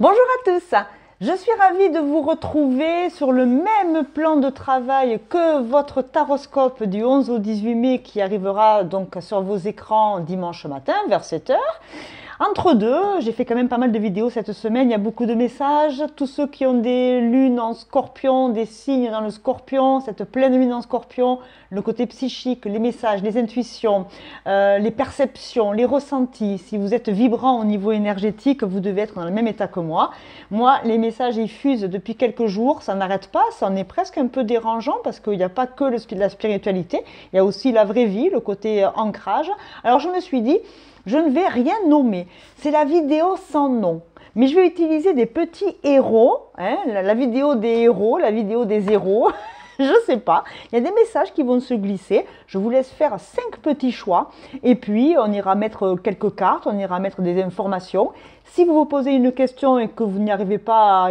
Bonjour à tous, je suis ravie de vous retrouver sur le même plan de travail que votre taroscope du 11 au 18 mai qui arrivera donc sur vos écrans dimanche matin vers 7 heures. Entre deux, j'ai fait quand même pas mal de vidéos cette semaine, il y a beaucoup de messages. Tous ceux qui ont des lunes en scorpion, des signes dans le scorpion, cette pleine lune en scorpion, le côté psychique, les messages, les intuitions, les perceptions, les ressentis. Si vous êtes vibrant au niveau énergétique, vous devez être dans le même état que moi. Moi, les messages ils fusent depuis quelques jours, ça n'arrête pas, ça en est presque un peu dérangeant parce qu'il n'y a pas que la spiritualité, il y a aussi la vraie vie, le côté ancrage. Alors je me suis dit, je ne vais rien nommer, c'est la vidéo sans nom. Mais je vais utiliser des petits héros, hein, la vidéo des héros, la vidéo des héros, je ne sais pas. Il y a des messages qui vont se glisser, je vous laisse faire 5 petits choix. Et puis on ira mettre quelques cartes, on ira mettre des informations. Si vous vous posez une question et que vous n'arrivez pas,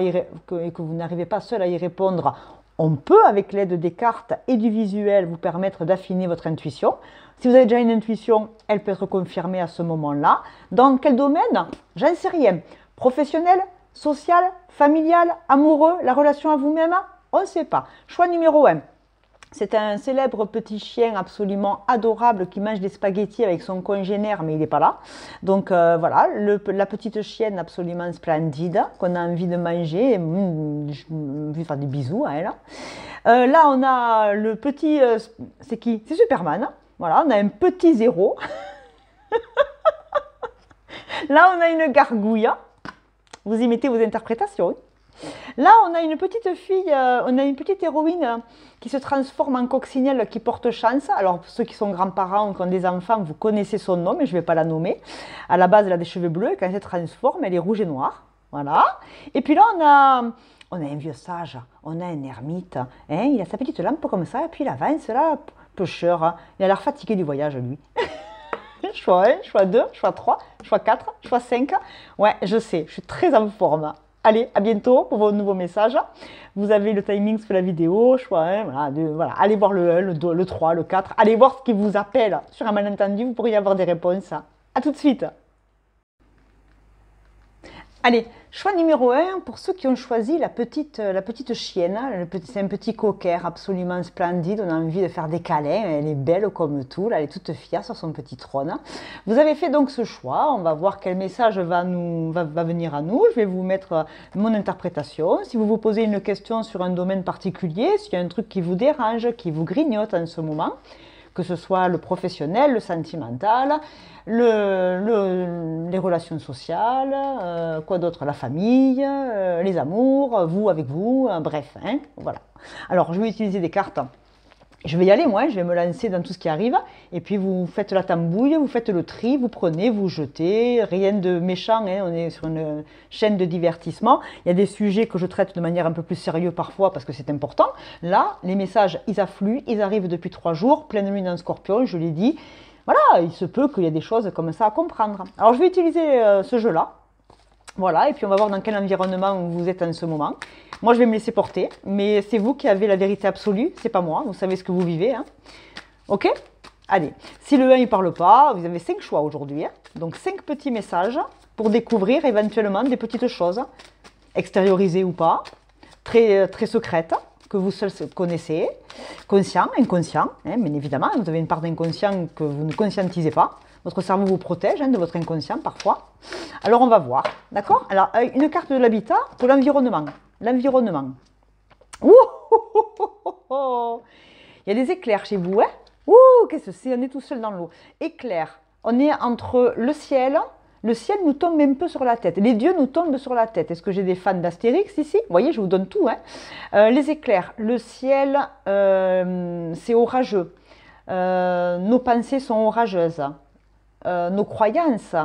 seul à y répondre, on peut, avec l'aide des cartes et du visuel, vous permettre d'affiner votre intuition. Si vous avez déjà une intuition, elle peut être confirmée à ce moment-là. Dans quel domaine? J'en sais rien. Professionnel, social, familial, amoureux, la relation à vous-même? On ne sait pas. Choix numéro 1. C'est un célèbre petit chien absolument adorable qui mange des spaghettis avec son congénère, mais il n'est pas là. Donc voilà, la petite chienne absolument splendide qu'on a envie de manger, envie de faire des bisous à elle. Là, on a le petit... c'est qui? C'est Superman. Voilà, on a un petit zéro. Là, on a une gargouille. Vous y mettez vos interprétations. Là, on a une petite fille, on a une petite héroïne qui se transforme en coccinelle qui porte chance. Alors, ceux qui sont grands-parents ou qui ont des enfants, vous connaissez son nom, mais je ne vais pas la nommer. À la base, elle a des cheveux bleus et quand elle se transforme, elle est rouge et noire. Voilà. Et puis là, on a un vieux sage, on a un ermite. Hein, il a sa petite lampe comme ça, et puis il avance là, pêcheur. Il a l'air fatigué du voyage, lui. Choix 1, choix 2, choix 3, choix 4, choix 5. Ouais, je sais, je suis très en forme. Allez, à bientôt pour vos nouveaux messages. Vous avez le timing sur la vidéo, choix 1, voilà. Allez voir le 1, le 2, le 3, le 4. Allez voir ce qui vous appelle. Sur un malentendu, vous pourriez avoir des réponses. À tout de suite. Allez, choix numéro 1, pour ceux qui ont choisi la petite chienne, c'est un petit cocker absolument splendide, on a envie de faire des câlins, elle est belle comme tout, là, elle est toute fière sur son petit trône. Vous avez fait donc ce choix, on va voir quel message va venir à nous, je vais vous mettre mon interprétation. Si vous vous posez une question sur un domaine particulier, s'il y a un truc qui vous dérange, qui vous grignote en ce moment, que ce soit le professionnel, le sentimental, les relations sociales, quoi d'autre, la famille, les amours, vous avec vous, bref, hein, voilà. Alors, je vais utiliser des cartes. Je vais y aller, moi, je vais me lancer dans tout ce qui arrive. Et puis, vous faites la tambouille, vous faites le tri, vous prenez, vous jetez. Rien de méchant, hein, on est sur une chaîne de divertissement. Il y a des sujets que je traite de manière un peu plus sérieuse parfois parce que c'est important. Là, les messages, ils affluent, ils arrivent depuis 3 jours. Pleine lune en scorpion, je l'ai dit. Voilà, il se peut qu'il y ait des choses comme ça à comprendre. Alors, je vais utiliser ce jeu-là. Voilà, et puis on va voir dans quel environnement vous êtes en ce moment. Moi, je vais me laisser porter, mais c'est vous qui avez la vérité absolue, c'est pas moi, vous savez ce que vous vivez. Hein. Ok? Allez, si le 1 ne parle pas, vous avez 5 choix aujourd'hui. Hein. Donc 5 petits messages pour découvrir éventuellement des petites choses, extériorisées ou pas, très secrètes, que vous seuls connaissez, conscient, inconscient, hein, bien évidemment, vous avez une part d'inconscient que vous ne conscientisez pas. Votre cerveau vous protège hein, de votre inconscient parfois. Alors on va voir, d'accord? Alors une carte de l'habitat pour l'environnement. L'environnement. Ouh, il y a des éclairs chez vous, hein? Ouh, qu'est-ce que c'est? On est tout seul dans l'eau. Éclair. On est entre le ciel. Le ciel nous tombe un peu sur la tête. Les dieux nous tombent sur la tête. Est-ce que j'ai des fans d'Astérix ici? Vous voyez, je vous donne tout. Hein. Les éclairs. Le ciel, c'est orageux. Nos pensées sont orageuses. Nos croyances,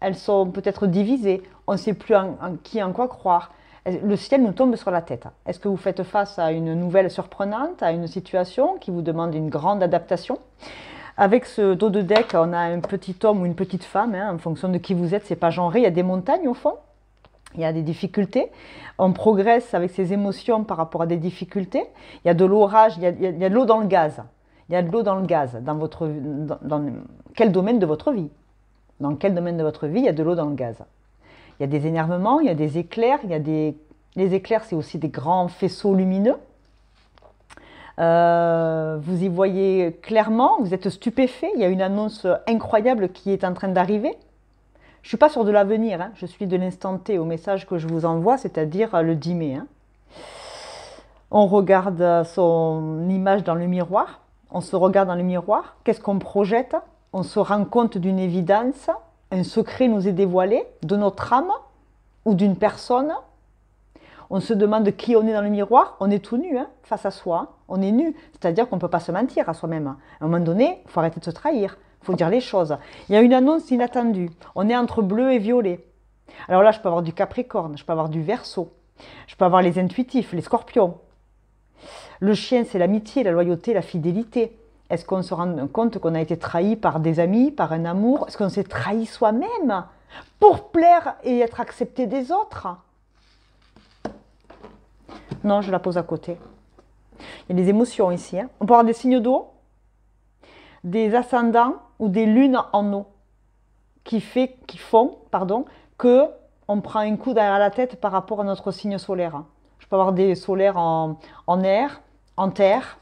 elles sont peut-être divisées. On ne sait plus en quoi croire. Le ciel nous tombe sur la tête. Est-ce que vous faites face à une nouvelle surprenante, à une situation qui vous demande une grande adaptation? Avec ce dos de deck, on a un petit homme ou une petite femme, hein, en fonction de qui vous êtes, c'est pas genré. Il y a des montagnes au fond, il y a des difficultés. On progresse avec ses émotions par rapport à des difficultés. Il y a de l'orage, il y a de l'eau dans le gaz. Il y a de l'eau dans le gaz. Dans quel domaine de votre vie? Dans quel domaine de votre vie il y a de l'eau dans le gaz? Il Il y a des énervements, il y a des éclairs, les éclairs, c'est aussi des grands faisceaux lumineux. Vous y voyez clairement, vous êtes stupéfait, il y a une annonce incroyable qui est en train d'arriver. Je ne suis pas sur de l'avenir, hein, je suis de l'instant T au message que je vous envoie, c'est-à-dire le 10 mai. Hein. On regarde son image dans le miroir, on se regarde dans le miroir, qu'est-ce qu'on projette? On se rend compte d'une évidence, un secret nous est dévoilé de notre âme ou d'une personne. On se demande qui on est dans le miroir, on est tout nu hein, face à soi, hein. On est nu, c'est-à-dire qu'on ne peut pas se mentir à soi-même. À un moment donné, il faut arrêter de se trahir, il faut dire les choses. Il y a une annonce inattendue, on est entre bleu et violet. Alors là, je peux avoir du Capricorne, je peux avoir du Verseau, je peux avoir les intuitifs, les Scorpions. Le chien, c'est l'amitié, la loyauté, la fidélité. Est-ce qu'on se rend compte qu'on a été trahi par des amis, par un amour? Est-ce qu'on s'est trahi soi-même pour plaire et être accepté des autres? Non, je la pose à côté. Il y a des émotions ici. Hein. On peut avoir des signes d'eau, des ascendants ou des lunes en eau qui font qu'on prend un coup derrière la tête par rapport à notre signe solaire. Je peux avoir des solaires en air, en terre.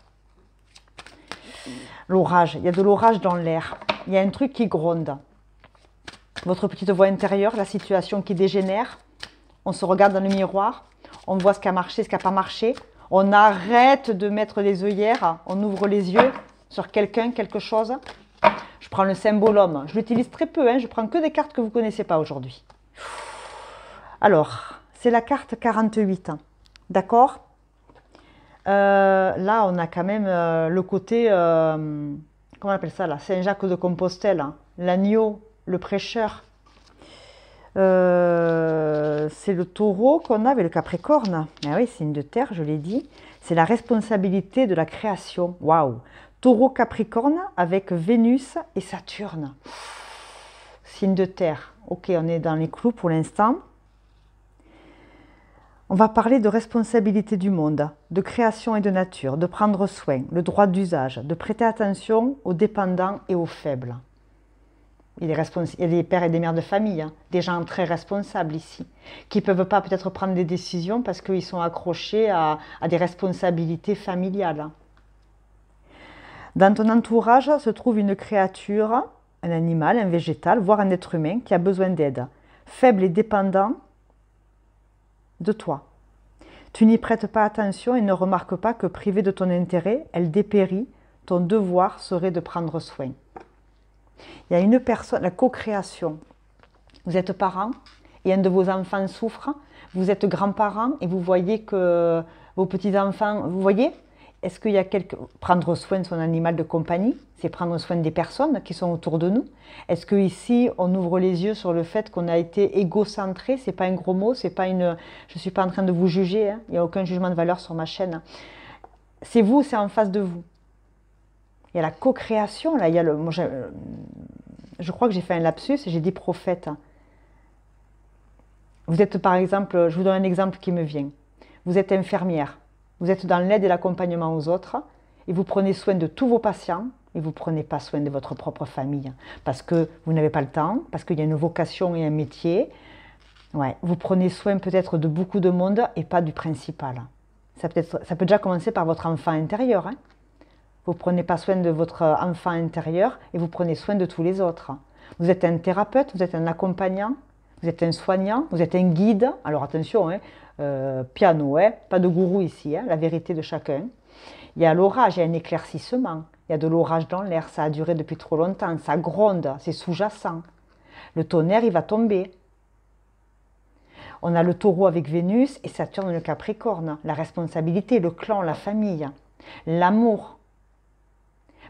L'orage, il y a de l'orage dans l'air. Il y a un truc qui gronde. Votre petite voix intérieure, la situation qui dégénère. On se regarde dans le miroir. On voit ce qui a marché, ce qui n'a pas marché. On arrête de mettre les œillères. On ouvre les yeux sur quelqu'un, quelque chose. Je prends le symbole homme. Je l'utilise très peu. Hein. Je prends que des cartes que vous ne connaissez pas aujourd'hui. Alors, c'est la carte 48. D'accord ? Là, on a quand même le côté, comment on appelle ça là, Saint-Jacques de Compostelle, hein, l'agneau, le prêcheur. C'est le taureau qu'on a avec le Capricorne. Ah oui, signe de terre, je l'ai dit. C'est la responsabilité de la création. Waouh! Taureau Capricorne avec Vénus et Saturne. Signe de terre. Ok, on est dans les clous pour l'instant. On va parler de responsabilité du monde, de création et de nature, de prendre soin, le droit d'usage, de prêter attention aux dépendants et aux faibles. Il y a des pères et des mères de famille, hein, des gens très responsables ici, qui ne peuvent pas peut-être prendre des décisions parce qu'ils sont accrochés à des responsabilités familiales. Dans ton entourage se trouve une créature, un animal, un végétal, voire un être humain qui a besoin d'aide, faible et dépendant de toi. Tu n'y prêtes pas attention et ne remarques pas que privée de ton intérêt, elle dépérit, ton devoir serait de prendre soin. Il y a une personne, la co-création. Vous êtes parents et un de vos enfants souffre, vous êtes grands-parents et vous voyez que vos petits-enfants, vous voyez, est-ce qu'il y a prendre soin de son animal de compagnie, c'est prendre soin des personnes qui sont autour de nous. Est-ce qu'ici, on ouvre les yeux sur le fait qu'on a été égocentré, c'est pas un gros mot, c'est pas une... Je ne suis pas en train de vous juger, hein, il n'y a aucun jugement de valeur sur ma chaîne. C'est vous, c'est en face de vous. Il y a la co-création, là, il y a le... Moi, je crois que j'ai fait un lapsus et j'ai dit prophète. Vous êtes par exemple, je vous donne un exemple qui me vient. Vous êtes infirmière. Vous êtes dans l'aide et l'accompagnement aux autres et vous prenez soin de tous vos patients et vous ne prenez pas soin de votre propre famille parce que vous n'avez pas le temps, parce qu'il y a une vocation et un métier. Ouais, vous prenez soin peut-être de beaucoup de monde et pas du principal. Ça peut déjà commencer par votre enfant intérieur. Hein. Vous ne prenez pas soin de votre enfant intérieur et vous prenez soin de tous les autres. Vous êtes un thérapeute, vous êtes un accompagnant, vous êtes un soignant, vous êtes un guide. Alors attention, hein, piano, hein, pas de gourou ici, hein, la vérité de chacun. Il y a l'orage, il y a un éclaircissement, il y a de l'orage dans l'air, ça a duré depuis trop longtemps, ça gronde, c'est sous-jacent. Le tonnerre, il va tomber. On a le taureau avec Vénus et Saturne le Capricorne, la responsabilité, le clan, la famille, l'amour,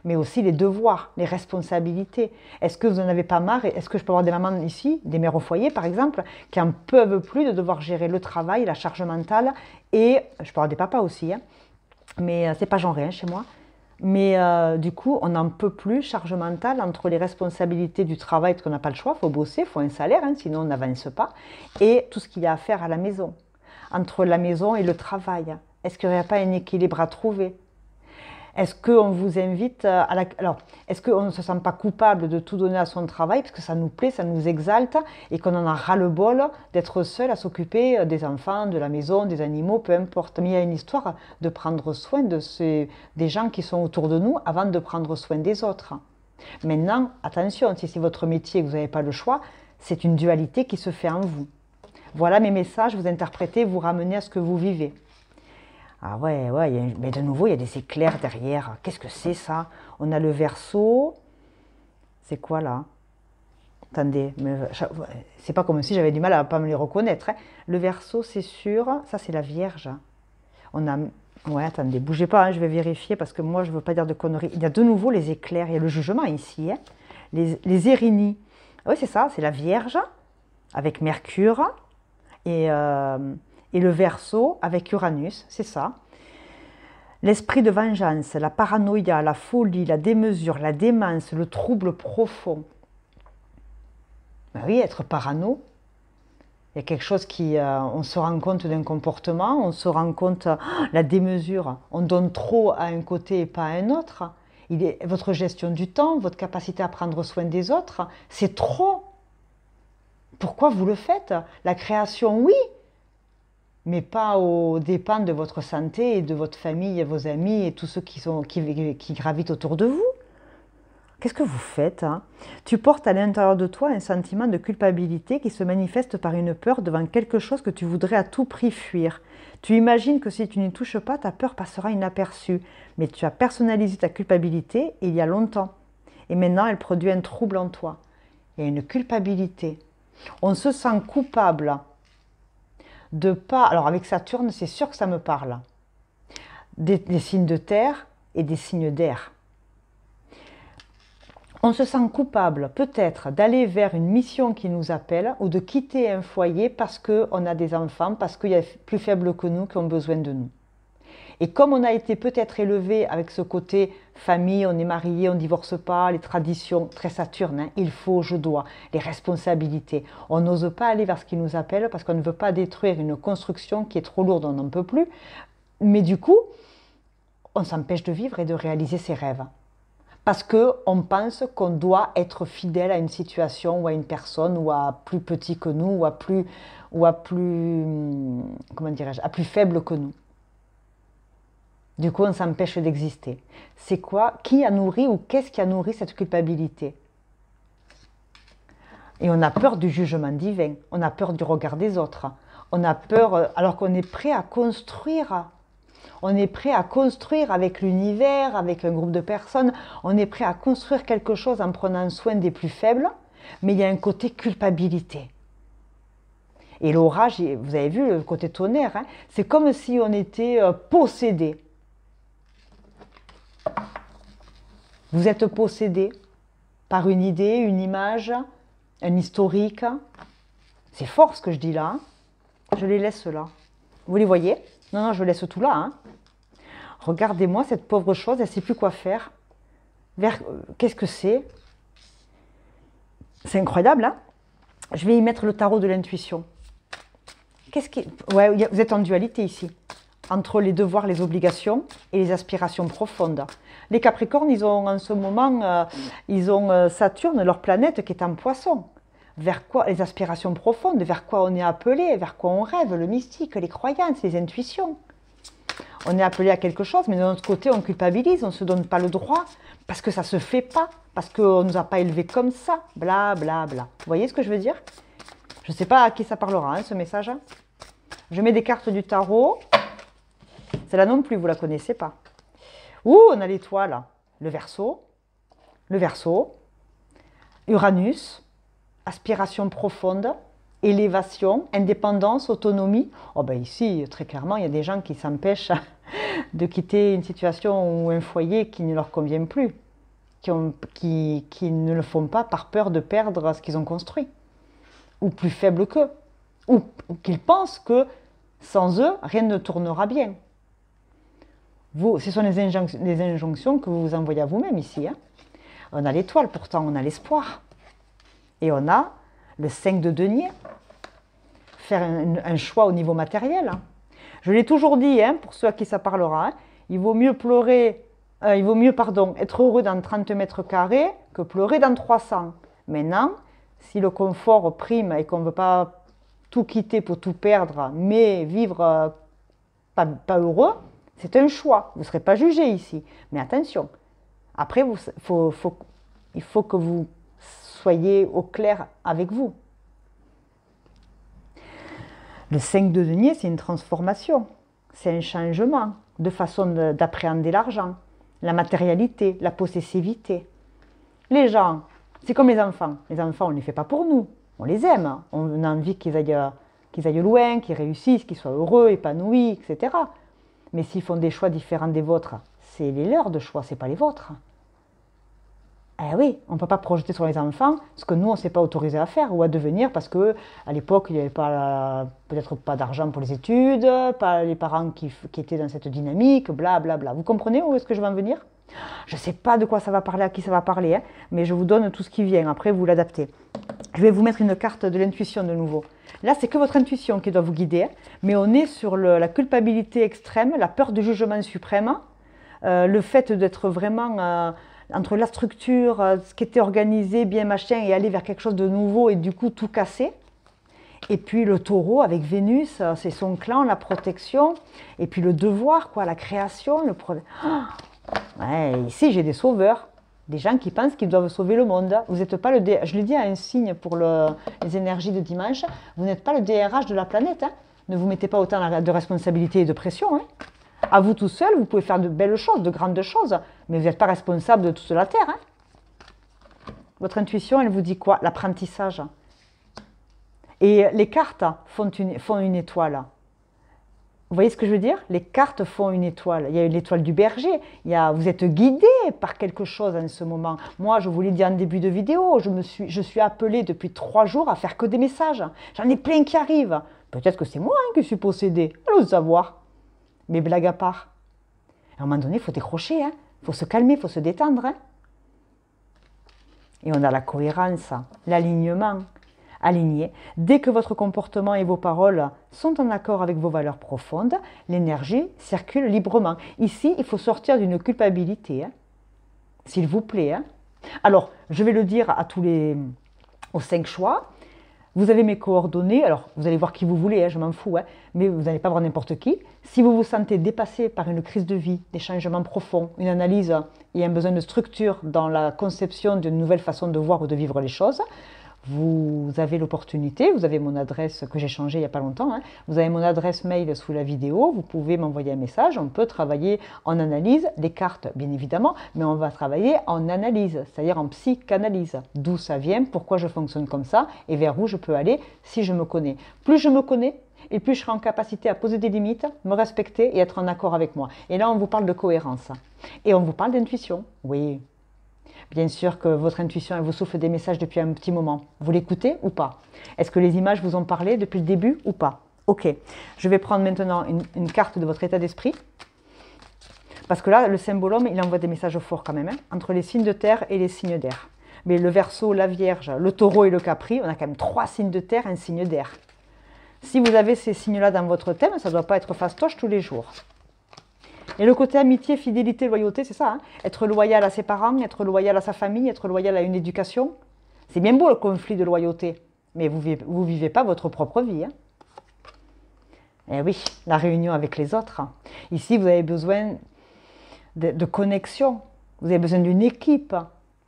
mais aussi les devoirs, les responsabilités. Est-ce que vous n'en avez pas marre? Est-ce que je peux avoir des mamans ici, des mères au foyer par exemple, qui n'en peuvent plus de devoir gérer le travail, la charge mentale, et je peux avoir des papas aussi, hein, mais c'est pas genré hein, chez moi. Mais du coup, on n'en peut plus, charge mentale, entre les responsabilités du travail, parce qu'on n'a pas le choix, il faut bosser, il faut un salaire, hein, sinon on n'avance pas, et tout ce qu'il y a à faire à la maison. Entre la maison et le travail, est-ce qu'il n'y aurait pas un équilibre à trouver? Est-ce qu'on vous invite à la... Alors, est-ce qu'on ne se sent pas coupable de tout donner à son travail parce que ça nous plaît, ça nous exalte et qu'on en a ras-le-bol d'être seul à s'occuper des enfants, de la maison, des animaux, peu importe. Mais il y a une histoire de prendre soin des gens qui sont autour de nous avant de prendre soin des autres. Maintenant, attention, si c'est votre métier et que vous n'avez pas le choix, c'est une dualité qui se fait en vous. Voilà mes messages, vous interprétez, vous ramenez à ce que vous vivez. Ah ouais, mais de nouveau, il y a des éclairs derrière. Qu'est-ce que c'est ça? On a le Verseau. C'est quoi là? Attendez, c'est pas comme si j'avais du mal à ne pas me les reconnaître. Hein. Le Verseau, c'est sûr. Ça, c'est la Vierge. On a... Ouais, attendez, bougez pas, hein, je vais vérifier parce que moi, je ne veux pas dire de conneries. Il y a de nouveau les éclairs, il y a le jugement ici. Hein. Les Érénies. Oui, c'est ça, c'est la Vierge avec Mercure. Et le Verseau avec Uranus, c'est ça. L'esprit de vengeance, la paranoïa, la folie, la démesure, la démence, le trouble profond. Ben oui, être parano, il y a quelque chose qui... on se rend compte d'un comportement, on se rend compte la démesure. On donne trop à un côté et pas à un autre. Votre gestion du temps, votre capacité à prendre soin des autres, c'est trop. Pourquoi vous le faites? La création, oui, mais pas aux dépens de votre santé et de votre famille, et vos amis et tous ceux qui gravitent autour de vous. Qu'est-ce que vous faites hein? Tu portes à l'intérieur de toi un sentiment de culpabilité qui se manifeste par une peur devant quelque chose que tu voudrais à tout prix fuir. Tu imagines que si tu n'y touches pas, ta peur passera inaperçue. Mais tu as personnalisé ta culpabilité il y a longtemps. Et maintenant, elle produit un trouble en toi. Il y a une culpabilité. On se sent coupable de pas... Alors avec Saturne, c'est sûr que ça me parle. Des signes de terre et des signes d'air. On se sent coupable peut-être d'aller vers une mission qui nous appelle ou de quitter un foyer parce qu'on a des enfants, parce qu'il y a plus faibles que nous qui ont besoin de nous. Et comme on a été peut-être élevé avec ce côté famille, on est marié, on ne divorce pas, les traditions, très Saturne, hein, il faut, je dois, les responsabilités. On n'ose pas aller vers ce qui nous appelle parce qu'on ne veut pas détruire une construction qui est trop lourde, on n'en peut plus. Mais du coup, on s'empêche de vivre et de réaliser ses rêves. Parce qu'on pense qu'on doit être fidèle à une situation ou à une personne ou à plus petit que nous ou à plus comment dirais-je, à plus faible que nous. Du coup, on s'empêche d'exister. C'est quoi? Qui a nourri ou qu'est-ce qui a nourri cette culpabilité? Et on a peur du jugement divin, on a peur du regard des autres, on a peur, alors qu'on est prêt à construire. On est prêt à construire avec l'univers, avec un groupe de personnes, on est prêt à construire quelque chose en prenant soin des plus faibles, mais il y a un côté culpabilité. Et l'orage, vous avez vu le côté tonnerre, hein, c'est comme si on était possédé. Vous êtes possédé par une idée, une image, un historique. C'est fort ce que je dis là. Hein. Je les laisse là. Vous les voyez? Non, non, je laisse tout là. Hein. Regardez-moi cette pauvre chose, elle ne sait plus quoi faire. Qu'est-ce que c'est? C'est incroyable, hein? Je vais y mettre le tarot de l'intuition. Ouais, vous êtes en dualité ici, entre les devoirs, les obligations et les aspirations profondes. Les Capricornes, ils ont en ce moment, ils ont Saturne, leur planète, qui est en Poisson. Vers quoi? Les aspirations profondes, vers quoi on est appelé, vers quoi on rêve, le mystique, les croyances, les intuitions. On est appelé à quelque chose, mais de notre côté, on culpabilise, on ne se donne pas le droit, parce que ça ne se fait pas, parce qu'on ne nous a pas élevés comme ça, bla bla bla. Vous voyez ce que je veux dire? Je ne sais pas à qui ça parlera, hein, ce message. Je mets des cartes du tarot. Celle-là non plus, vous ne la connaissez pas. Ouh, on a l'étoile, le Verseau, Uranus, aspiration profonde, élévation, indépendance, autonomie. Oh ben ici, très clairement, il y a des gens qui s'empêchent de quitter une situation ou un foyer qui ne leur convient plus, qui ne le font pas par peur de perdre ce qu'ils ont construit, ou plus faibles qu'eux, ou qu'ils pensent que sans eux, rien ne tournera bien. Ce sont les injonctions que vous vous envoyez à vous-même ici. Hein. On a l'étoile pourtant, on a l'espoir. Et on a le 5 de denier, faire un choix au niveau matériel. Hein. Je l'ai toujours dit, hein, pour ceux à qui ça parlera, hein, il vaut mieux pleurer Il vaut mieux, pardon, être heureux dans 30 mètres carrés que pleurer dans 300. Maintenant, si le confort prime et qu'on ne veut pas tout quitter pour tout perdre, mais vivre pas heureux, c'est un choix. Vous ne serez pas jugé ici. Mais attention, après, il faut que vous soyez au clair avec vous. Le 5 de denier, c'est une transformation, c'est un changement de façon d'appréhender l'argent, la matérialité, la possessivité. Les gens, c'est comme les enfants. Les enfants, on ne les fait pas pour nous. On les aime. On a envie qu'ils aillent loin, qu'ils réussissent, qu'ils soient heureux, épanouis, etc. Mais s'ils font des choix différents des vôtres, c'est les leurs de choix, ce n'est pas les vôtres. Eh oui, on ne peut pas projeter sur les enfants ce que nous, on ne s'est pas autorisé à faire ou à devenir parce qu'à l'époque, il n'y avait peut-être pas d'argent pour les études, pas les parents qui étaient dans cette dynamique, blablabla. Bla, bla. Vous comprenez où est-ce que je veux en venir? Je ne sais pas de quoi ça va parler, à qui ça va parler, hein, mais je vous donne tout ce qui vient. Après, vous l'adaptez. Je vais vous mettre une carte de l'intuition de nouveau. Là, c'est que votre intuition qui doit vous guider, hein, mais on est sur la culpabilité extrême, la peur du jugement suprême, le fait d'être vraiment entre la structure, ce qui était organisé, bien machin, et aller vers quelque chose de nouveau et du coup tout casser. Et puis le taureau avec Vénus, c'est son clan, la protection, et puis le devoir, quoi, la création. Ouais, ici, j'ai des sauveurs, des gens qui pensent qu'ils doivent sauver le monde. Vous n'êtes pas je l'ai dit à un signe pour les énergies de dimanche, vous n'êtes pas le DRH de la planète. Hein. Ne vous mettez pas autant de responsabilité et de pression. Hein. À vous tout seul, vous pouvez faire de belles choses, de grandes choses, mais vous n'êtes pas responsable de toute la Terre. Hein. Votre intuition, elle vous dit quoi? L'apprentissage. Et les cartes font une étoile. Vous voyez ce que je veux dire? Les cartes font une étoile. Il y a l'étoile du berger. Vous êtes guidé par quelque chose en ce moment. Moi, je vous l'ai dit en début de vidéo, je suis appelée depuis 3 jours à faire que des messages. J'en ai plein qui arrivent. Peut-être que c'est moi qui suis possédée. Allons savoir. Mais blague à part. À un moment donné, il faut décrocher. Il faut se calmer, il faut se détendre. Hein. Et on a la cohérence, l'alignement. Aligné. Dès que votre comportement et vos paroles sont en accord avec vos valeurs profondes, l'énergie circule librement. Ici, il faut sortir d'une culpabilité, hein, s'il vous plaît. Hein. Alors, je vais le dire aux 5 choix. Vous avez mes coordonnées. Alors, vous allez voir qui vous voulez, hein, je m'en fous, hein, mais vous n'allez pas voir n'importe qui. Si vous vous sentez dépassé par une crise de vie, des changements profonds, une analyse et un besoin de structure dans la conception d'une nouvelle façon de voir ou de vivre les choses, vous avez l'opportunité, vous avez mon adresse que j'ai changée il n'y a pas longtemps, hein, vous avez mon adresse mail sous la vidéo, vous pouvez m'envoyer un message, on peut travailler en analyse, des cartes bien évidemment, mais on va travailler en analyse, c'est-à-dire en psychanalyse, d'où ça vient, pourquoi je fonctionne comme ça et vers où je peux aller si je me connais. Plus je me connais, et plus je serai en capacité à poser des limites, me respecter et être en accord avec moi. Et là, on vous parle de cohérence. Et on vous parle d'intuition, oui. Bien sûr que votre intuition, elle vous souffle des messages depuis un petit moment. Vous l'écoutez ou pas? Est-ce que les images vous ont parlé depuis le début ou pas? Ok, je vais prendre maintenant une carte de votre état d'esprit. Parce que là, le symbole homme, il envoie des messages forts quand même, hein, entre les signes de terre et les signes d'air. Mais le Verseau, la Vierge, le Taureau et le Capri, on a quand même 3 signes de terre et un signe d'air. Si vous avez ces signes-là dans votre thème, ça ne doit pas être fastoche tous les jours. Et le côté amitié, fidélité, loyauté, c'est ça. Hein, être loyal à ses parents, être loyal à sa famille, être loyal à une éducation. C'est bien beau le conflit de loyauté, mais vous ne vivez pas votre propre vie. Hein. Eh oui, la réunion avec les autres. Ici, vous avez besoin de connexion. Vous avez besoin d'une équipe.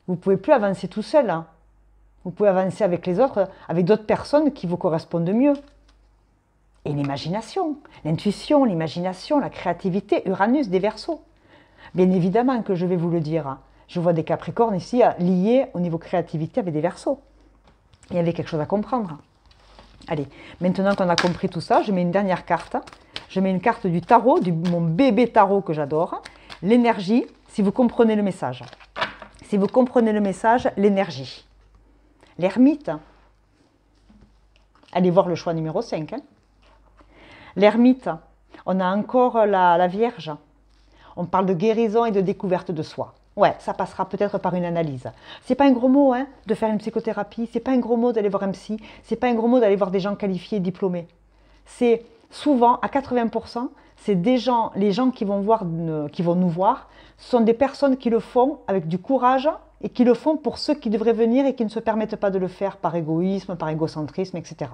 Vous ne pouvez plus avancer tout seul. Hein. Vous pouvez avancer avec les autres, avec d'autres personnes qui vous correspondent mieux. Et l'imagination, l'intuition, l'imagination, la créativité, Uranus des Verseaux. Bien évidemment que je vais vous le dire. Je vois des Capricornes ici liés au niveau créativité avec des Verseaux. Il y avait quelque chose à comprendre. Allez, maintenant qu'on a compris tout ça, je mets une dernière carte. Je mets une carte du tarot, mon bébé tarot que j'adore. L'énergie, si vous comprenez le message. Si vous comprenez le message, l'énergie. L'ermite. Allez voir le choix numéro 5. Hein. L'ermite, on a encore la Vierge. On parle de guérison et de découverte de soi. Ouais, ça passera peut-être par une analyse. C'est pas un gros mot hein, de faire une psychothérapie, c'est pas un gros mot d'aller voir un psy, c'est pas un gros mot d'aller voir des gens qualifiés, diplômés. C'est souvent, à 80%, c'est des gens, les gens qui vont nous voir, sont des personnes qui le font avec du courage et qui le font pour ceux qui devraient venir et qui ne se permettent pas de le faire par égoïsme, par égocentrisme, etc.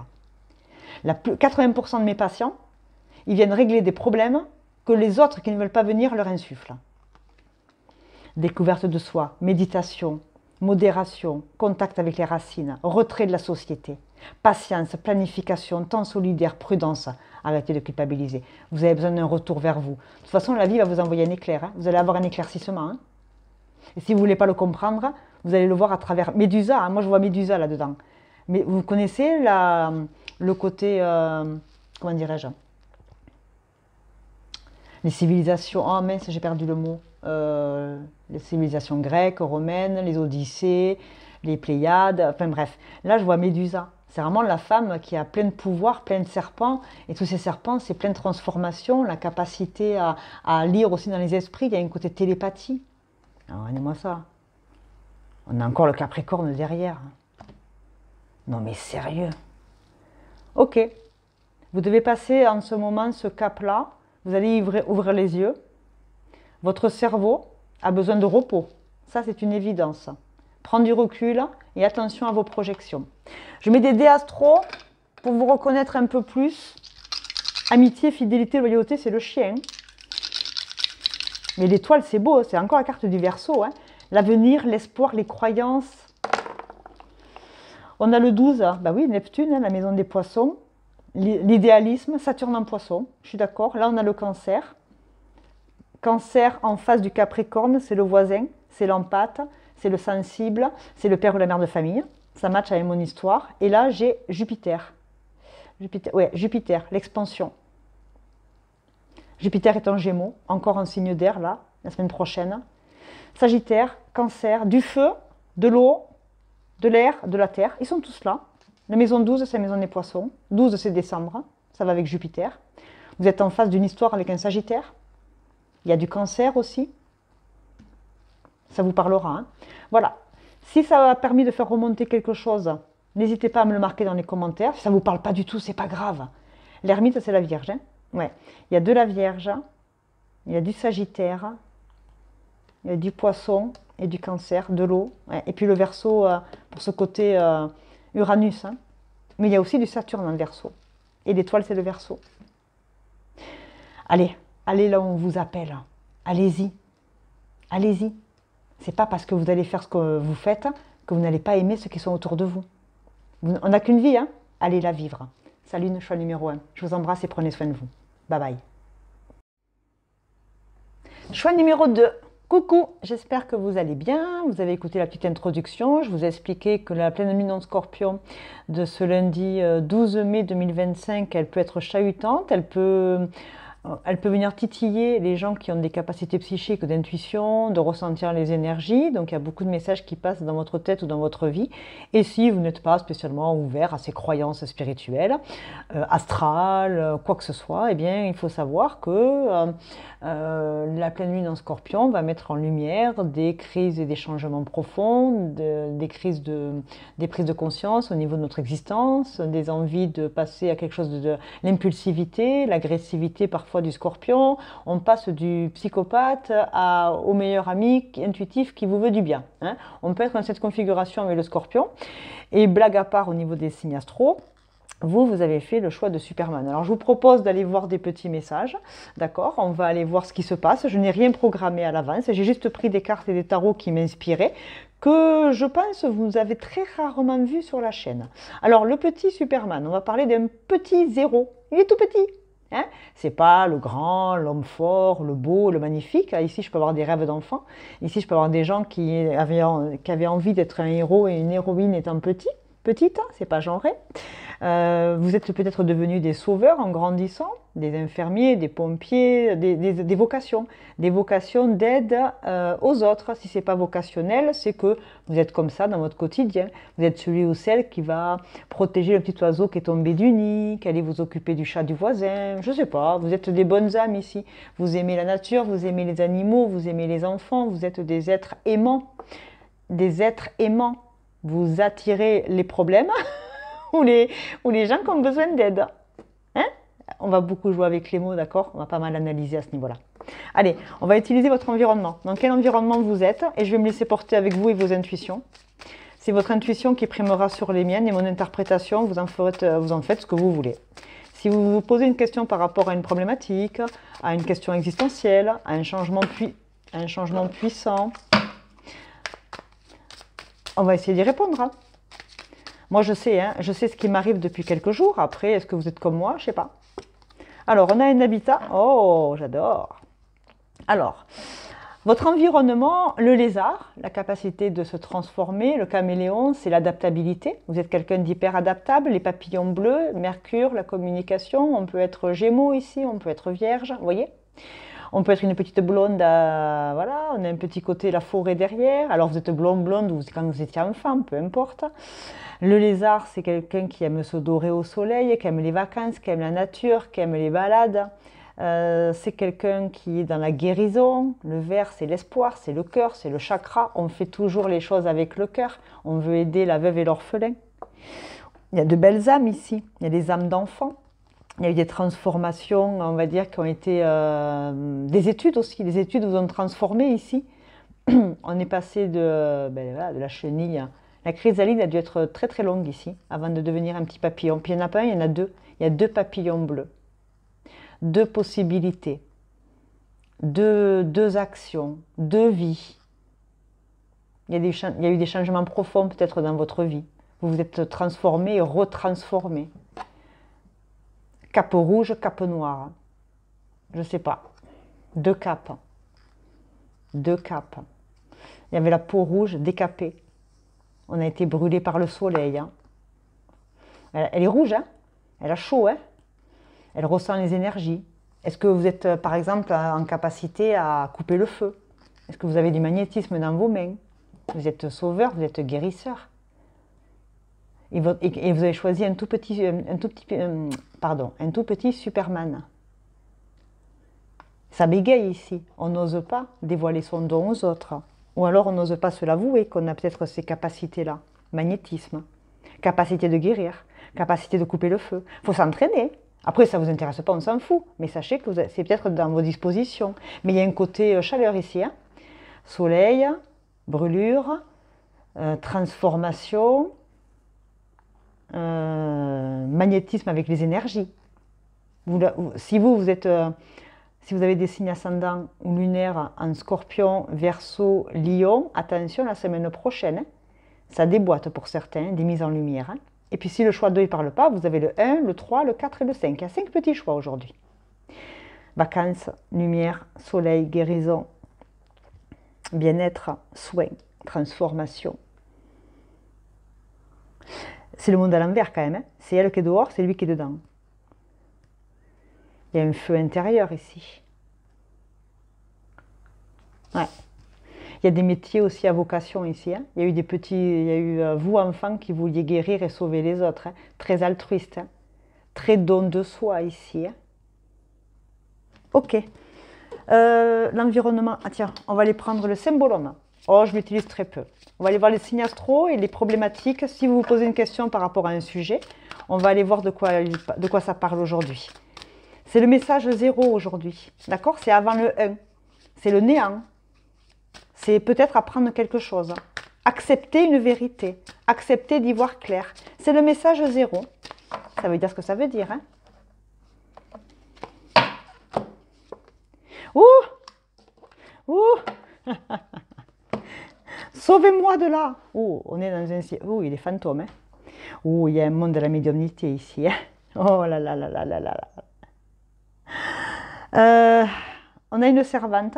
80% de mes patients, ils viennent régler des problèmes que les autres qui ne veulent pas venir leur insufflent. Découverte de soi, méditation, modération, contact avec les racines, retrait de la société, patience, planification, temps solidaire, prudence. Arrêtez de culpabiliser. Vous avez besoin d'un retour vers vous. De toute façon, la vie va vous envoyer un éclair. Hein. Vous allez avoir un éclaircissement. Hein. Et si vous ne voulez pas le comprendre, vous allez le voir à travers Médusa. Hein. Moi, je vois Médusa là-dedans. Mais vous connaissez le côté, comment dirais-je, les civilisations, oh mince, j'ai perdu le mot, les civilisations grecques, romaines, les Odyssées, les Pléiades, enfin bref. Là, je vois Médusa. C'est vraiment la femme qui a plein de pouvoirs, plein de serpents. Et tous ces serpents, c'est plein de transformations, la capacité à lire aussi dans les esprits. Il y a un côté télépathie. Alors, regardez-moi ça. On a encore le Capricorne derrière. Non mais sérieux. Ok. Vous devez passer en ce moment ce cap-là. Vous allez ouvrir les yeux. Votre cerveau a besoin de repos. Ça, c'est une évidence. Prendre du recul et attention à vos projections. Je mets des dés astro pour vous reconnaître un peu plus. Amitié, fidélité, loyauté, c'est le chien. Mais l'étoile, c'est beau, c'est encore la carte du Verseau. Hein. L'avenir, l'espoir, les croyances. On a le 12, bah oui, Neptune, hein, la maison des poissons. L'idéalisme, Saturne en poisson, je suis d'accord. Là, on a le cancer. Cancer en face du Capricorne, c'est le voisin, c'est l'empathe, c'est le sensible, c'est le père ou la mère de famille. Ça matche avec mon histoire. Et là, j'ai Jupiter. Jupiter, l'expansion. Jupiter est en Gémeaux, encore un signe d'air là, la semaine prochaine. Sagittaire, Cancer, du feu, de l'eau, de l'air, de la terre. Ils sont tous là. La maison 12, c'est la maison des poissons. 12, c'est décembre. Ça va avec Jupiter. Vous êtes en face d'une histoire avec un Sagittaire. Il y a du Cancer aussi. Ça vous parlera. Hein. Voilà. Si ça a permis de faire remonter quelque chose, n'hésitez pas à me le marquer dans les commentaires. Si ça ne vous parle pas du tout, c'est pas grave. L'ermite, c'est la Vierge. Hein. Ouais. Il y a de la Vierge, il y a du Sagittaire, il y a du Poisson et du Cancer, de l'eau. Ouais. Et puis le Verseau, pour ce côté Uranus. Hein. Mais il y a aussi du Saturne dans le Verseau. Et l'étoile, c'est le Verseau. Allez, allez là où on vous appelle. Allez-y. Allez-y. C'est pas parce que vous allez faire ce que vous faites que vous n'allez pas aimer ceux qui sont autour de vous. On n'a qu'une vie, hein. Allez la vivre. Salut, choix numéro 1. Je vous embrasse et prenez soin de vous. Bye bye. Choix numéro 2. Coucou, j'espère que vous allez bien. Vous avez écouté la petite introduction. Je vous ai expliqué que la pleine lune en Scorpion de ce lundi 12 mai 2025, elle peut être chahutante, elle peut venir titiller les gens qui ont des capacités psychiques d'intuition, de ressentir les énergies. Donc il y a beaucoup de messages qui passent dans votre tête ou dans votre vie. Et si vous n'êtes pas spécialement ouvert à ces croyances spirituelles, astrales, quoi que ce soit, eh bien il faut savoir que la pleine lune en Scorpion va mettre en lumière des crises et des changements profonds, des prises de conscience au niveau de notre existence, des envies de passer à quelque chose de l'impulsivité, l'agressivité parfois du Scorpion. On passe du psychopathe au meilleur ami intuitif qui vous veut du bien. Hein. On peut être dans cette configuration avec le Scorpion. Et blague à part au niveau des signes astro, vous avez fait le choix de Superman. Alors, je vous propose d'aller voir des petits messages, d'accord? On va aller voir ce qui se passe. Je n'ai rien programmé à l'avance. J'ai juste pris des cartes et des tarots qui m'inspiraient, que je pense vous avez très rarement vu sur la chaîne. Alors, le petit Superman, on va parler d'un petit zéro. Il est tout petit. Hein? C'est pas le grand, l'homme fort, le beau, le magnifique. Ici, je peux avoir des rêves d'enfants. Ici, je peux avoir des gens qui avaient envie d'être un héros et une héroïne étant petite, c'est pas genré. Vous êtes peut-être devenus des sauveurs en grandissant, des infirmiers, des pompiers, des vocations d'aide aux autres. Si ce n'est pas vocationnel, c'est que vous êtes comme ça dans votre quotidien. Vous êtes celui ou celle qui va protéger le petit oiseau qui est tombé du nid, qui allait vous occuper du chat du voisin, je ne sais pas. Vous êtes des bonnes âmes ici. Vous aimez la nature, vous aimez les animaux, vous aimez les enfants, vous êtes des êtres aimants. Des êtres aimants. Vous attirez les problèmes ou les gens qui ont besoin d'aide. Hein? On va beaucoup jouer avec les mots, d'accord? On va pas mal analyser à ce niveau-là. Allez, on va utiliser votre environnement. Dans quel environnement vous êtes? Et je vais me laisser porter avec vous et vos intuitions. C'est votre intuition qui primera sur les miennes et mon interprétation, vous en faites ce que vous voulez. Si vous vous posez une question par rapport à une problématique, à une question existentielle, à un changement puissant, on va essayer d'y répondre. Hein. Moi, je sais ce qui m'arrive depuis quelques jours. Après, est-ce que vous êtes comme moi? Je ne sais pas. Alors, on a un habitat. Oh, j'adore. Alors, votre environnement, le lézard, la capacité de se transformer, le caméléon, c'est l'adaptabilité. Vous êtes quelqu'un d'hyper adaptable, les papillons bleus, Mercure, la communication, on peut être Gémeaux ici, on peut être Vierge, vous voyez? On peut être une petite blonde, voilà, on a un petit côté la forêt derrière. Alors vous êtes blonde ou quand vous étiez enfant, peu importe. Le lézard, c'est quelqu'un qui aime se dorer au soleil, qui aime les vacances, qui aime la nature, qui aime les balades. C'est quelqu'un qui est dans la guérison. Le vert, c'est l'espoir, c'est le cœur, c'est le chakra. On fait toujours les choses avec le cœur. On veut aider la veuve et l'orphelin. Il y a de belles âmes ici. Il y a des âmes d'enfants. Il y a eu des transformations, on va dire, qui ont été des études aussi. Les études vous ont transformé ici. On est passé de la chenille. La chrysalide a dû être très très longue ici, avant de devenir un petit papillon. Puis il n'y en a pas un, il y en a deux. Il y a 2 papillons bleus. 2 possibilités. 2 actions. 2 vies. Il y a eu des changements profonds peut-être dans votre vie. Vous vous êtes transformé et retransformé. Cape rouge, cape noire. Je ne sais pas. 2 capes. 2 capes. Il y avait la peau rouge décapée. On a été brûlé par le soleil. Hein. Elle est rouge, hein. Elle a chaud. Hein. Elle ressent les énergies. Est-ce que vous êtes, par exemple, en capacité à couper le feu? Est-ce que vous avez du magnétisme dans vos mains? Vous êtes sauveur, vous êtes guérisseur. Et vous avez choisi un tout petit Superman. Ça bégaye ici. On n'ose pas dévoiler son don aux autres. Ou alors on n'ose pas se l'avouer qu'on a peut-être ces capacités-là. Magnétisme, capacité de guérir, capacité de couper le feu. Il faut s'entraîner. Après, ça ne vous intéresse pas, on s'en fout. Mais sachez que c'est peut-être dans vos dispositions. Mais il y a un côté chaleur ici. Hein. Soleil, brûlure, transformation, magnétisme avec les énergies. Si vous avez des signes ascendants ou lunaires en Scorpion, Verseau, Lion, attention la semaine prochaine, hein, ça déboîte pour certains, des mises en lumière. Hein. Et puis si le choix 2 ne parle pas, vous avez le 1, le 3, le 4 et le 5. Il y a 5 petits choix aujourd'hui. Vacances, lumière, soleil, guérison, bien-être, soins, transformation. C'est le monde à l'envers quand même. Hein. C'est elle qui est dehors, c'est lui qui est dedans. Il y a un feu intérieur ici. Ouais. Il y a des métiers aussi à vocation ici. Hein. Il y a eu vous enfants qui vouliez guérir et sauver les autres. Hein. Très altruiste. Hein. Très don de soi ici. Hein. Ok. L'environnement. Ah tiens, on va aller prendre le symbolome. Oh, je l'utilise très peu. On va aller voir les signes astro et les problématiques. Si vous vous posez une question par rapport à un sujet, on va aller voir de quoi ça parle aujourd'hui. C'est le message 0 aujourd'hui. D'accord? C'est avant le 1. C'est le néant. C'est peut-être apprendre quelque chose. Accepter une vérité. Accepter d'y voir clair. C'est le message 0. Ça veut dire ce que ça veut dire. Hein? Ouh! Ouh! Sauvez-moi de là! Oh, on est dans un... Oh, il est fantôme. Hein? Oh, il y a un monde de la médiumnité ici. Hein? Oh là là là là là là là. On a une servante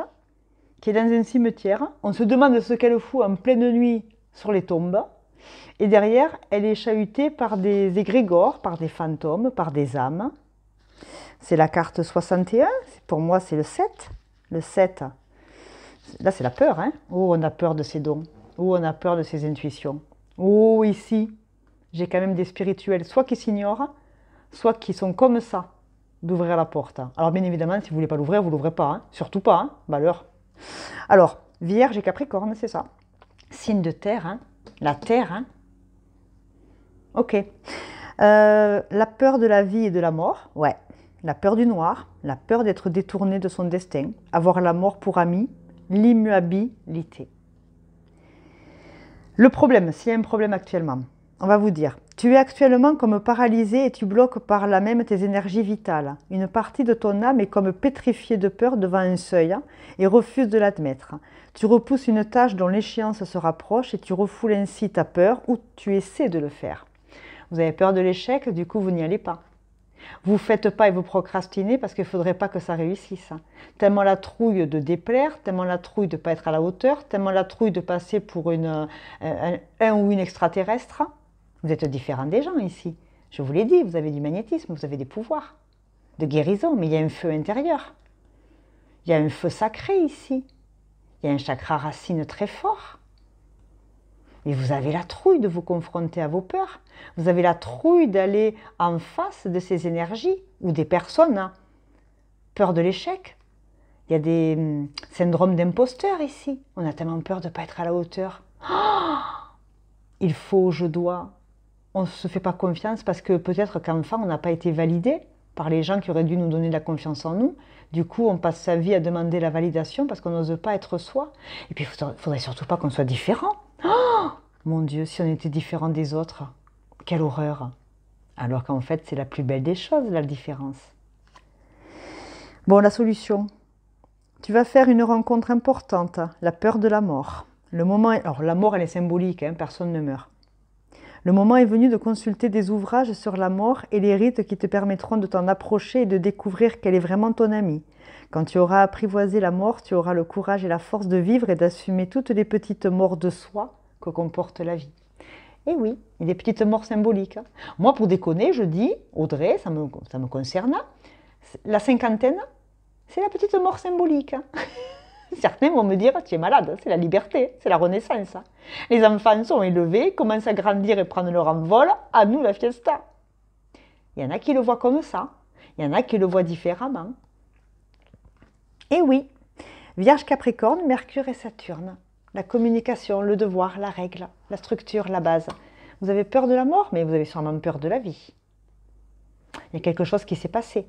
qui est dans un cimetière. On se demande ce qu'elle fout en pleine nuit sur les tombes. Et derrière, elle est chahutée par des égrégores, par des fantômes, par des âmes. C'est la carte 61. Pour moi, c'est le 7. Le 7. Là, c'est la peur. Hein? Oh, on a peur de ses dons. Oh, on a peur de ses intuitions. Oh, ici, j'ai quand même des spirituels, soit qui s'ignorent, soit qui sont comme ça, d'ouvrir la porte. Alors, bien évidemment, si vous ne voulez pas l'ouvrir, vous ne l'ouvrez pas. Hein? Surtout pas. Hein? Malheur. Alors, Vierge et Capricorne, c'est ça. Signe de terre. Hein? La terre. Hein? Ok. La peur de la vie et de la mort. Ouais. la peur du noir, la peur d'être détourné de son destin, avoir la mort pour ami, l'immuabilité. Le problème, s'il y a un problème actuellement, on va vous dire, tu es actuellement comme paralysé et tu bloques par là même tes énergies vitales. Une partie de ton âme est comme pétrifiée de peur devant un seuil et refuse de l'admettre. Tu repousses une tâche dont l'échéance se rapproche et tu refoules ainsi ta peur ou tu essaies de le faire. Vous avez peur de l'échec, du coup vous n'y allez pas. Vous ne faites pas et vous procrastinez parce qu'il ne faudrait pas que ça réussisse. Tellement la trouille de déplaire, tellement la trouille de ne pas être à la hauteur, tellement la trouille de passer pour un ou une extraterrestre. Vous êtes différents des gens ici. Je vous l'ai dit, vous avez du magnétisme, vous avez des pouvoirs de guérison, mais il y a un feu intérieur. Il y a un feu sacré ici. Il y a un chakra racine très fort. Et vous avez la trouille de vous confronter à vos peurs. Vous avez la trouille d'aller en face de ces énergies ou des personnes. Peur de l'échec. Il y a des syndromes d'imposteur ici. On a tellement peur de ne pas être à la hauteur. Oh, il faut, je dois. On ne se fait pas confiance parce que peut-être qu'enfant, on n'a pas été validé par les gens qui auraient dû nous donner de la confiance en nous. Du coup, on passe sa vie à demander la validation parce qu'on n'ose pas être soi. Et puis, il ne faudrait surtout pas qu'on soit différent. Oh, mon Dieu, si on était différent des autres, quelle horreur! Alors qu'en fait, c'est la plus belle des choses, la différence. Bon, la solution. Tu vas faire une rencontre importante, la peur de la mort. Alors, la mort, elle est symbolique, personne ne meurt. Le moment est venu de consulter des ouvrages sur la mort et les rites qui te permettront de t'en approcher et de découvrir qu'elle est vraiment ton amie. Quand tu auras apprivoisé la mort, tu auras le courage et la force de vivre et d'assumer toutes les petites morts de soi que comporte la vie. Et oui, il y a des petites morts symboliques. Moi, pour déconner, je dis, Audrey, ça me concerne, la cinquantaine, c'est la petite mort symbolique. Certains vont me dire, tu es malade, c'est la liberté, c'est la renaissance. Les enfants sont élevés, commencent à grandir et prendre leur envol, à nous la fiesta. Il y en a qui le voient comme ça, il y en a qui le voient différemment. Et oui, Vierge Capricorne, Mercure et Saturne, la communication, le devoir, la règle, la structure, la base. Vous avez peur de la mort, mais vous avez sûrement peur de la vie. Il y a quelque chose qui s'est passé,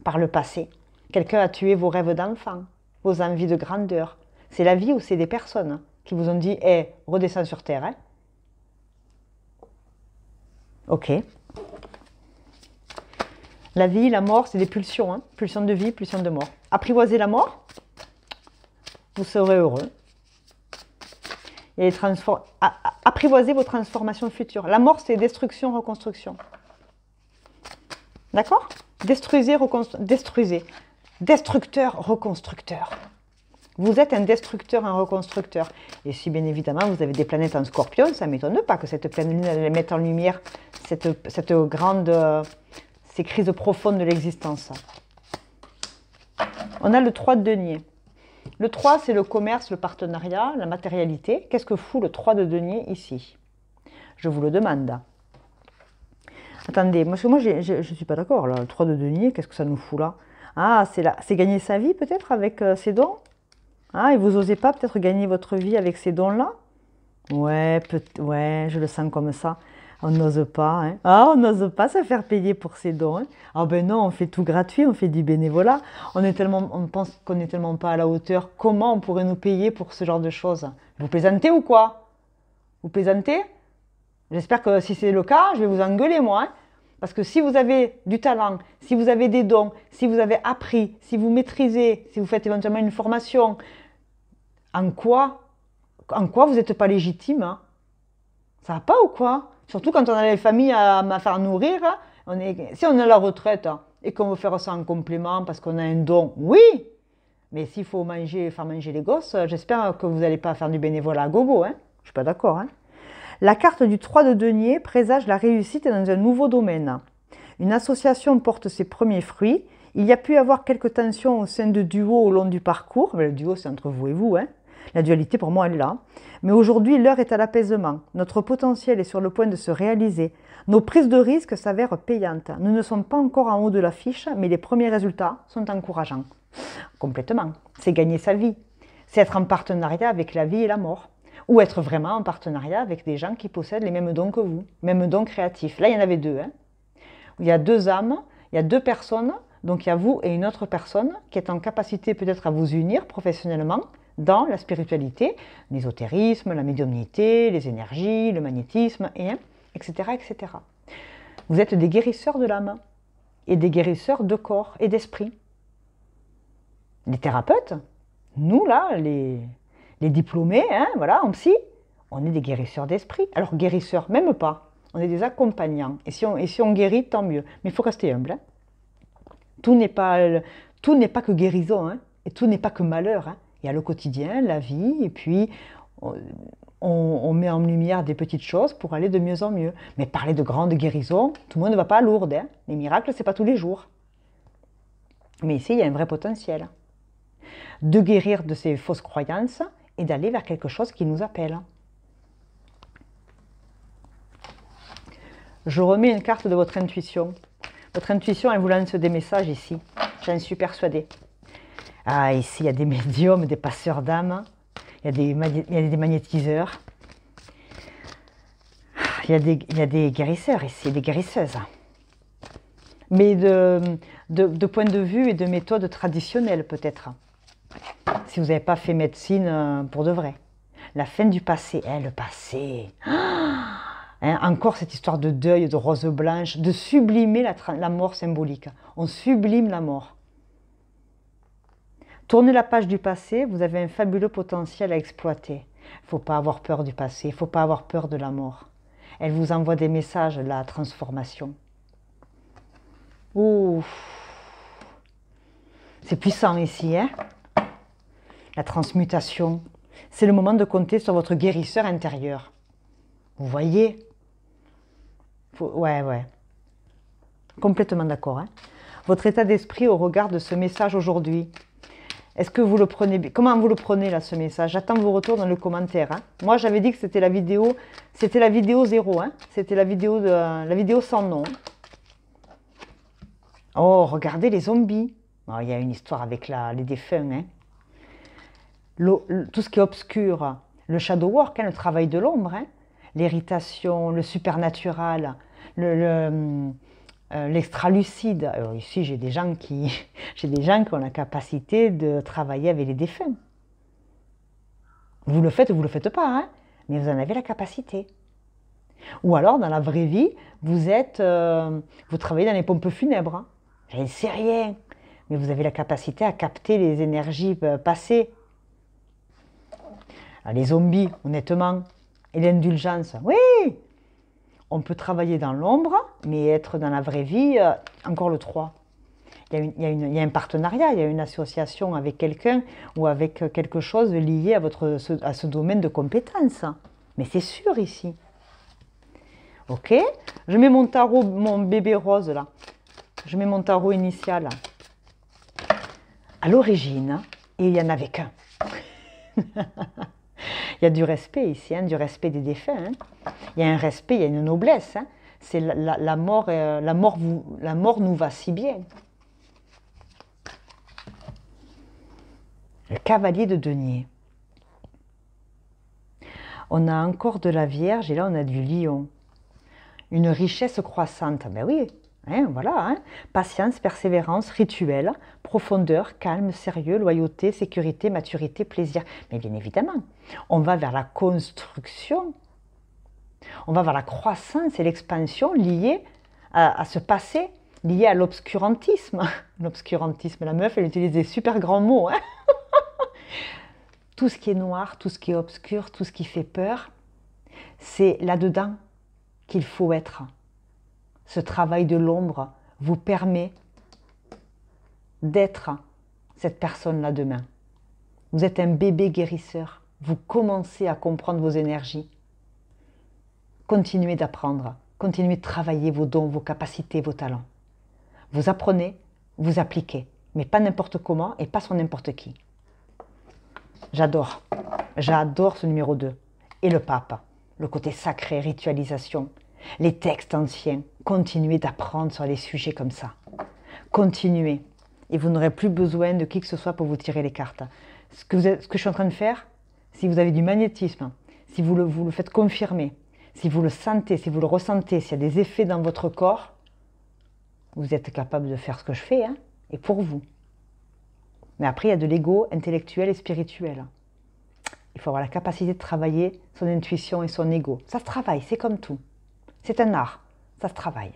par le passé. Quelqu'un a tué vos rêves d'enfant, vos envies de grandeur. C'est la vie ou c'est des personnes qui vous ont dit « Hé, redescends sur terre. Hein. » Ok. La vie, la mort, c'est des pulsions. Pulsions de vie, pulsions de mort. Apprivoisez la mort, vous serez heureux. Et apprivoisez vos transformations futures. La mort, c'est destruction, reconstruction. D'accord? Détruisez, détruisez. Destructeur, reconstructeur. Vous êtes un destructeur, un reconstructeur. Et si bien évidemment vous avez des planètes en Scorpion, ça ne m'étonne pas que cette pleine lune elle mette en lumière cette grande, ces crises profondes de l'existence. On a le 3 de denier. Le 3, c'est le commerce, le partenariat, la matérialité. Qu'est-ce que fout le 3 de denier ici? Je vous le demande. Attendez, parce que moi je ne suis pas d'accord. Le 3 de denier, qu'est-ce que ça nous fout là? Ah, c'est gagner sa vie peut-être avec ces dons? Ah, et vous n'osez pas peut-être gagner votre vie avec ces dons-là? Ouais, ouais, je le sens comme ça. On n'ose pas. Hein. Ah, on n'ose pas se faire payer pour ces dons. Hein. Ah ben non, on fait tout gratuit, on fait du bénévolat. On pense qu'on n'est tellement pas à la hauteur. Comment on pourrait nous payer pour ce genre de choses? Vous plaisantez ou quoi? Vous plaisantez? J'espère que si c'est le cas, je vais vous engueuler moi. Hein. Parce que si vous avez du talent, si vous avez des dons, si vous avez appris, si vous maîtrisez, si vous faites éventuellement une formation, en quoi vous n'êtes pas légitime? Hein? Ça va pas ou quoi? Surtout quand on a les familles à faire nourrir, si on est à la retraite et qu'on veut faire ça en complément parce qu'on a un don, oui. Mais s'il faut faire manger les gosses, j'espère que vous n'allez pas faire du bénévolat à gogo. Hein? Je ne suis pas d'accord. Hein? La carte du 3 de denier présage la réussite dans un nouveau domaine. Une association porte ses premiers fruits. Il y a pu y avoir quelques tensions au sein de duos au long du parcours. Mais le duo, c'est entre vous et vous. Hein. La dualité, pour moi, elle est là. Mais aujourd'hui, l'heure est à l'apaisement. Notre potentiel est sur le point de se réaliser. Nos prises de risques s'avèrent payantes. Nous ne sommes pas encore en haut de l'affiche, mais les premiers résultats sont encourageants. Complètement. C'est gagner sa vie. C'est être en partenariat avec la vie et la mort. Ou être vraiment en partenariat avec des gens qui possèdent les mêmes dons que vous, mêmes dons créatifs. Là, il y en avait deux. Hein. Il y a deux âmes, il y a deux personnes Donc il y a vous et une autre personne qui est en capacité peut-être à vous unir professionnellement dans la spiritualité, l'ésotérisme, la médiumnité, les énergies, le magnétisme, etc., etc. Vous êtes des guérisseurs de l'âme et des guérisseurs de corps et d'esprit. Les thérapeutes, nous là, les diplômés, hein, voilà, en psy, on est des guérisseurs d'esprit. Alors guérisseurs, même pas, on est des accompagnants. Et si on guérit, tant mieux. Mais il faut rester humble. Hein. Tout n'est pas que guérison, hein, et tout n'est pas que malheur. Hein. Il y a le quotidien, la vie, et puis on met en lumière des petites choses pour aller de mieux en mieux. Mais parler de grandes guérisons, tout le monde ne va pas à Lourdes. Hein. Les miracles, c'est pas tous les jours. Mais ici, il y a un vrai potentiel de guérir de ces fausses croyances et d'aller vers quelque chose qui nous appelle. Je remets une carte de votre intuition. Votre intuition, elle vous lance des messages ici. J'en suis persuadée. Ah, ici, il y a des médiums, des passeurs d'âme. Il y a des magnétiseurs. Il y a des guérisseurs ici, des guérisseuses. Mais de point de vue et de méthode traditionnelle, peut-être. Si vous n'avez pas fait médecine pour de vrai. La fin du passé. Le passé. Hein, encore cette histoire de deuil, de rose blanche, de sublimer la mort symbolique. On sublime la mort. Tournez la page du passé, vous avez un fabuleux potentiel à exploiter. Il ne faut pas avoir peur du passé, il ne faut pas avoir peur de la mort. Elle vous envoie des messages, la transformation. Ouh. C'est puissant ici, hein? La transmutation. C'est le moment de compter sur votre guérisseur intérieur. Vous voyez? Ouais. Complètement d'accord. Hein? Votre état d'esprit au regard de ce message aujourd'hui. Est-ce que vous le prenez? Comment vous le prenez là, ce message? J'attends vos retours dans le commentaire. Hein? Moi, j'avais dit que c'était la vidéo 0. Hein? C'était la vidéo sans nom. Oh, regardez les zombies. Oh, il y a une histoire avec les défunts. Hein? Tout ce qui est obscur, le shadow work, hein, le travail de l'ombre, hein? L'irritation, le supernatural, l'extralucide. Alors ici, j'ai des gens qui ont la capacité de travailler avec les défunts. Vous le faites ou vous le faites pas, hein, mais vous en avez la capacité. Ou alors, dans la vraie vie, vous travaillez dans les pompes funèbres. Hein. Je ne sais rien, mais vous avez la capacité à capter les énergies passées. Alors, les zombies, honnêtement, et l'indulgence, oui, on peut travailler dans l'ombre, mais être dans la vraie vie, encore le 3. Il y a un partenariat, il y a une association avec quelqu'un ou avec quelque chose lié à ce domaine de compétences. Mais c'est sûr ici. Ok, je mets mon tarot, mon bébé rose là. Je mets mon tarot initial. À l'origine, il n'y en avait qu'un. Il y a du respect ici, hein, du respect des défunts. Hein. Il y a un respect, il y a une noblesse. Hein. C'est la mort nous va si bien. Le cavalier de denier. On a encore de la Vierge et là on a du lion. Une richesse croissante. Ben oui, hein, voilà. Hein. Patience, persévérance, rituel, profondeur, calme, sérieux, loyauté, sécurité, maturité, plaisir. Mais bien évidemment, on va vers la construction. On va vers la croissance et l'expansion liée à ce passé, lié à l'obscurantisme. L'obscurantisme, la meuf, elle utilise des super grands mots. Hein. Tout ce qui est noir, tout ce qui est obscur, tout ce qui fait peur, c'est là-dedans qu'il faut être. Ce travail de l'ombre vous permet d'être cette personne-là demain. Vous êtes un bébé guérisseur. Vous commencez à comprendre vos énergies. Continuez d'apprendre. Continuez de travailler vos dons, vos capacités, vos talents. Vous apprenez, vous appliquez. Mais pas n'importe comment et pas sur n'importe qui. J'adore. J'adore ce numéro 2. Et le pape. Le côté sacré, ritualisation. Les textes anciens. Continuez d'apprendre sur les sujets comme ça. Continuez. Et vous n'aurez plus besoin de qui que ce soit pour vous tirer les cartes. Ce que je suis en train de faire, si vous avez du magnétisme, si vous le faites confirmer, si vous le sentez, si vous le ressentez, s'il y a des effets dans votre corps, vous êtes capable de faire ce que je fais. Hein. et pour vous. Mais après, il y a de l'ego intellectuel et spirituel. Il faut avoir la capacité de travailler son intuition et son ego. Ça se travaille, c'est comme tout. C'est un art, ça se travaille.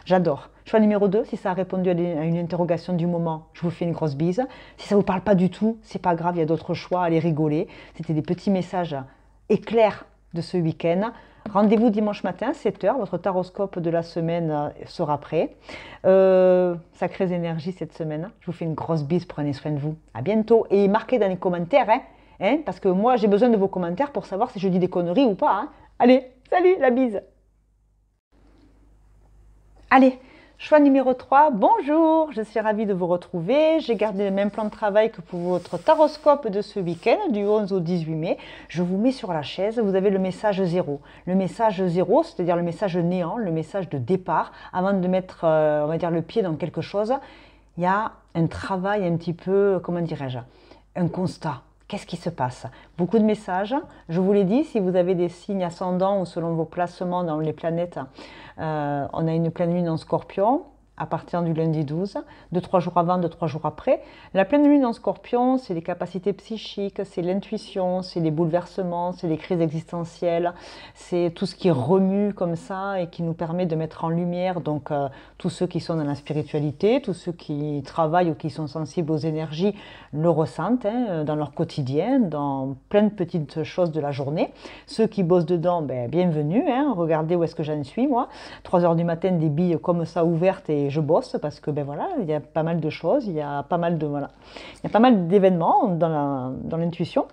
J'adore. Choix numéro 2, si ça a répondu à une interrogation du moment, je vous fais une grosse bise. Si ça ne vous parle pas du tout, c'est pas grave, il y a d'autres choix, allez rigoler. C'était des petits messages éclairs de ce week-end. Rendez-vous dimanche matin, 7h, votre taroscope de la semaine sera prêt. Sacrées énergies cette semaine. Je vous fais une grosse bise, prenez soin de vous. À bientôt et marquez dans les commentaires, parce que moi j'ai besoin de vos commentaires pour savoir si je dis des conneries ou pas. Allez, salut, la bise. Allez, choix numéro 3, bonjour, je suis ravie de vous retrouver. J'ai gardé le même plan de travail que pour votre taroscope de ce week-end, du 11 au 18 mai. Je vous mets sur la chaise, vous avez le message 0. Le message 0, c'est-à-dire le message néant, le message de départ. Avant de mettre, on va dire, le pied dans quelque chose, il y a un travail un petit peu, comment dirais-je, un constat. Qu'est-ce qui se passe? Beaucoup de messages. Je vous l'ai dit, si vous avez des signes ascendants ou selon vos placements dans les planètes, on a une pleine lune en Scorpion à partir du lundi 12, 2-3 jours avant, 2-3 jours après. La pleine lune en Scorpion, c'est les capacités psychiques, c'est l'intuition, c'est les bouleversements, c'est les crises existentielles, c'est tout ce qui remue comme ça et qui nous permet de mettre en lumière donc tous ceux qui sont dans la spiritualité, tous ceux qui travaillent ou qui sont sensibles aux énergies le ressentent dans leur quotidien, dans plein de petites choses de la journée. Ceux qui bossent dedans, bienvenue, regardez où est-ce que j'en suis moi. 3 heures du matin, des billes comme ça ouvertes et je bosse parce que voilà, il y a pas mal de choses, il y a pas mal d'événements dans l'intuition.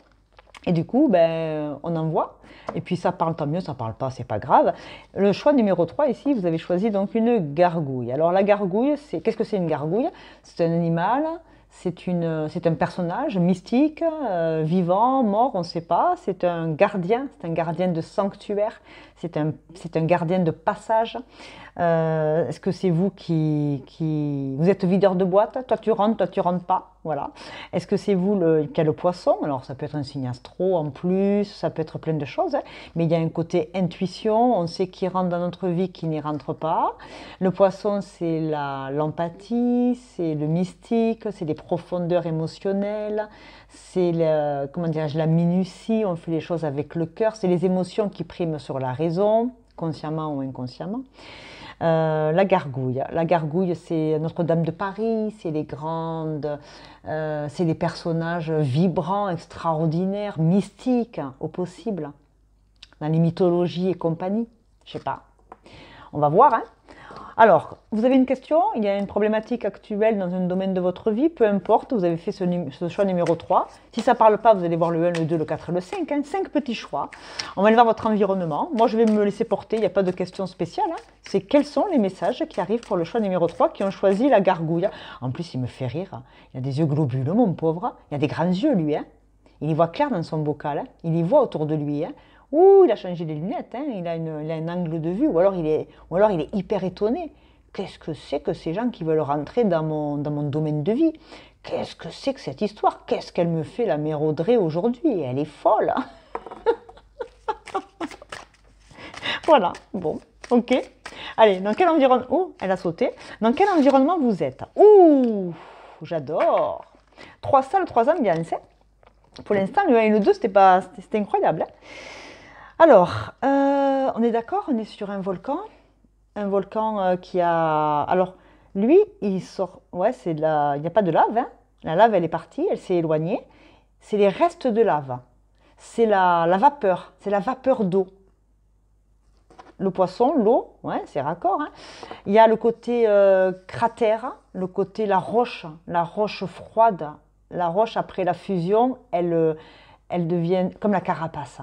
Et du coup, on en voit. Et puis ça parle, tant mieux, ça parle pas, c'est pas grave. Le choix numéro 3 ici, vous avez choisi donc une gargouille. Alors la gargouille, qu'est-ce que c'est une gargouille? C'est un animal, c'est un personnage mystique, vivant, mort, on ne sait pas. C'est un gardien de sanctuaire, c'est un gardien de passage. Est-ce que c'est vous vous êtes videur de boîte? Toi tu rentres pas. Voilà. Est-ce que c'est vous qui a le poisson? Alors ça peut être un signe astro en plus, ça peut être plein de choses, mais il y a un côté intuition, on sait qui rentre dans notre vie, qui n'y rentre pas. Le poisson, c'est l'empathie, c'est le mystique, c'est les profondeurs émotionnelles, c'est la minutie, on fait les choses avec le cœur, c'est les émotions qui priment sur la raison, consciemment ou inconsciemment. La gargouille, c'est Notre-Dame de Paris, c'est c'est les personnages vibrants, extraordinaires, mystiques au possible, dans les mythologies et compagnie. Je sais pas. On va voir. Alors, vous avez une question, il y a une problématique actuelle dans un domaine de votre vie, peu importe, vous avez fait ce choix numéro 3. Si ça ne parle pas, vous allez voir le 1, le 2, le 4 et le 5. 5 petits choix. On va aller voir votre environnement. Moi, je vais me laisser porter, il n'y a pas de question spéciale. C'est quels sont les messages qui arrivent pour le choix numéro 3 qui ont choisi la gargouille. En plus, il me fait rire. Il a des yeux globuleux, mon pauvre. Il a des grands yeux, lui. Il y voit clair dans son bocal. Il y voit autour de lui. Ouh, il a changé les lunettes, il a un angle de vue, ou alors il est hyper étonné. Qu'est-ce que c'est que ces gens qui veulent rentrer dans mon domaine de vie? Qu'est-ce que c'est que cette histoire? Qu'est-ce qu'elle me fait la mère Audrey aujourd'hui? Elle est folle. Voilà, bon, ok. Allez, dans quel environnement... Oh, elle a sauté. Dans quel environnement vous êtes? Ouh, j'adore. 3 salles, 3 ambiances. Pour l'instant, le 1 et le 2, c'était incroyable. Alors, on est d'accord, on est sur un volcan qui a... Alors, lui, il sort... Ouais, il n'y a pas de lave, La lave, elle est partie, elle s'est éloignée. C'est les restes de lave. C'est la vapeur, c'est la vapeur d'eau. Le poisson, l'eau, ouais, c'est raccord. Il y a le côté cratère, le côté la roche froide. La roche, après la fusion, elle devient comme la carapace.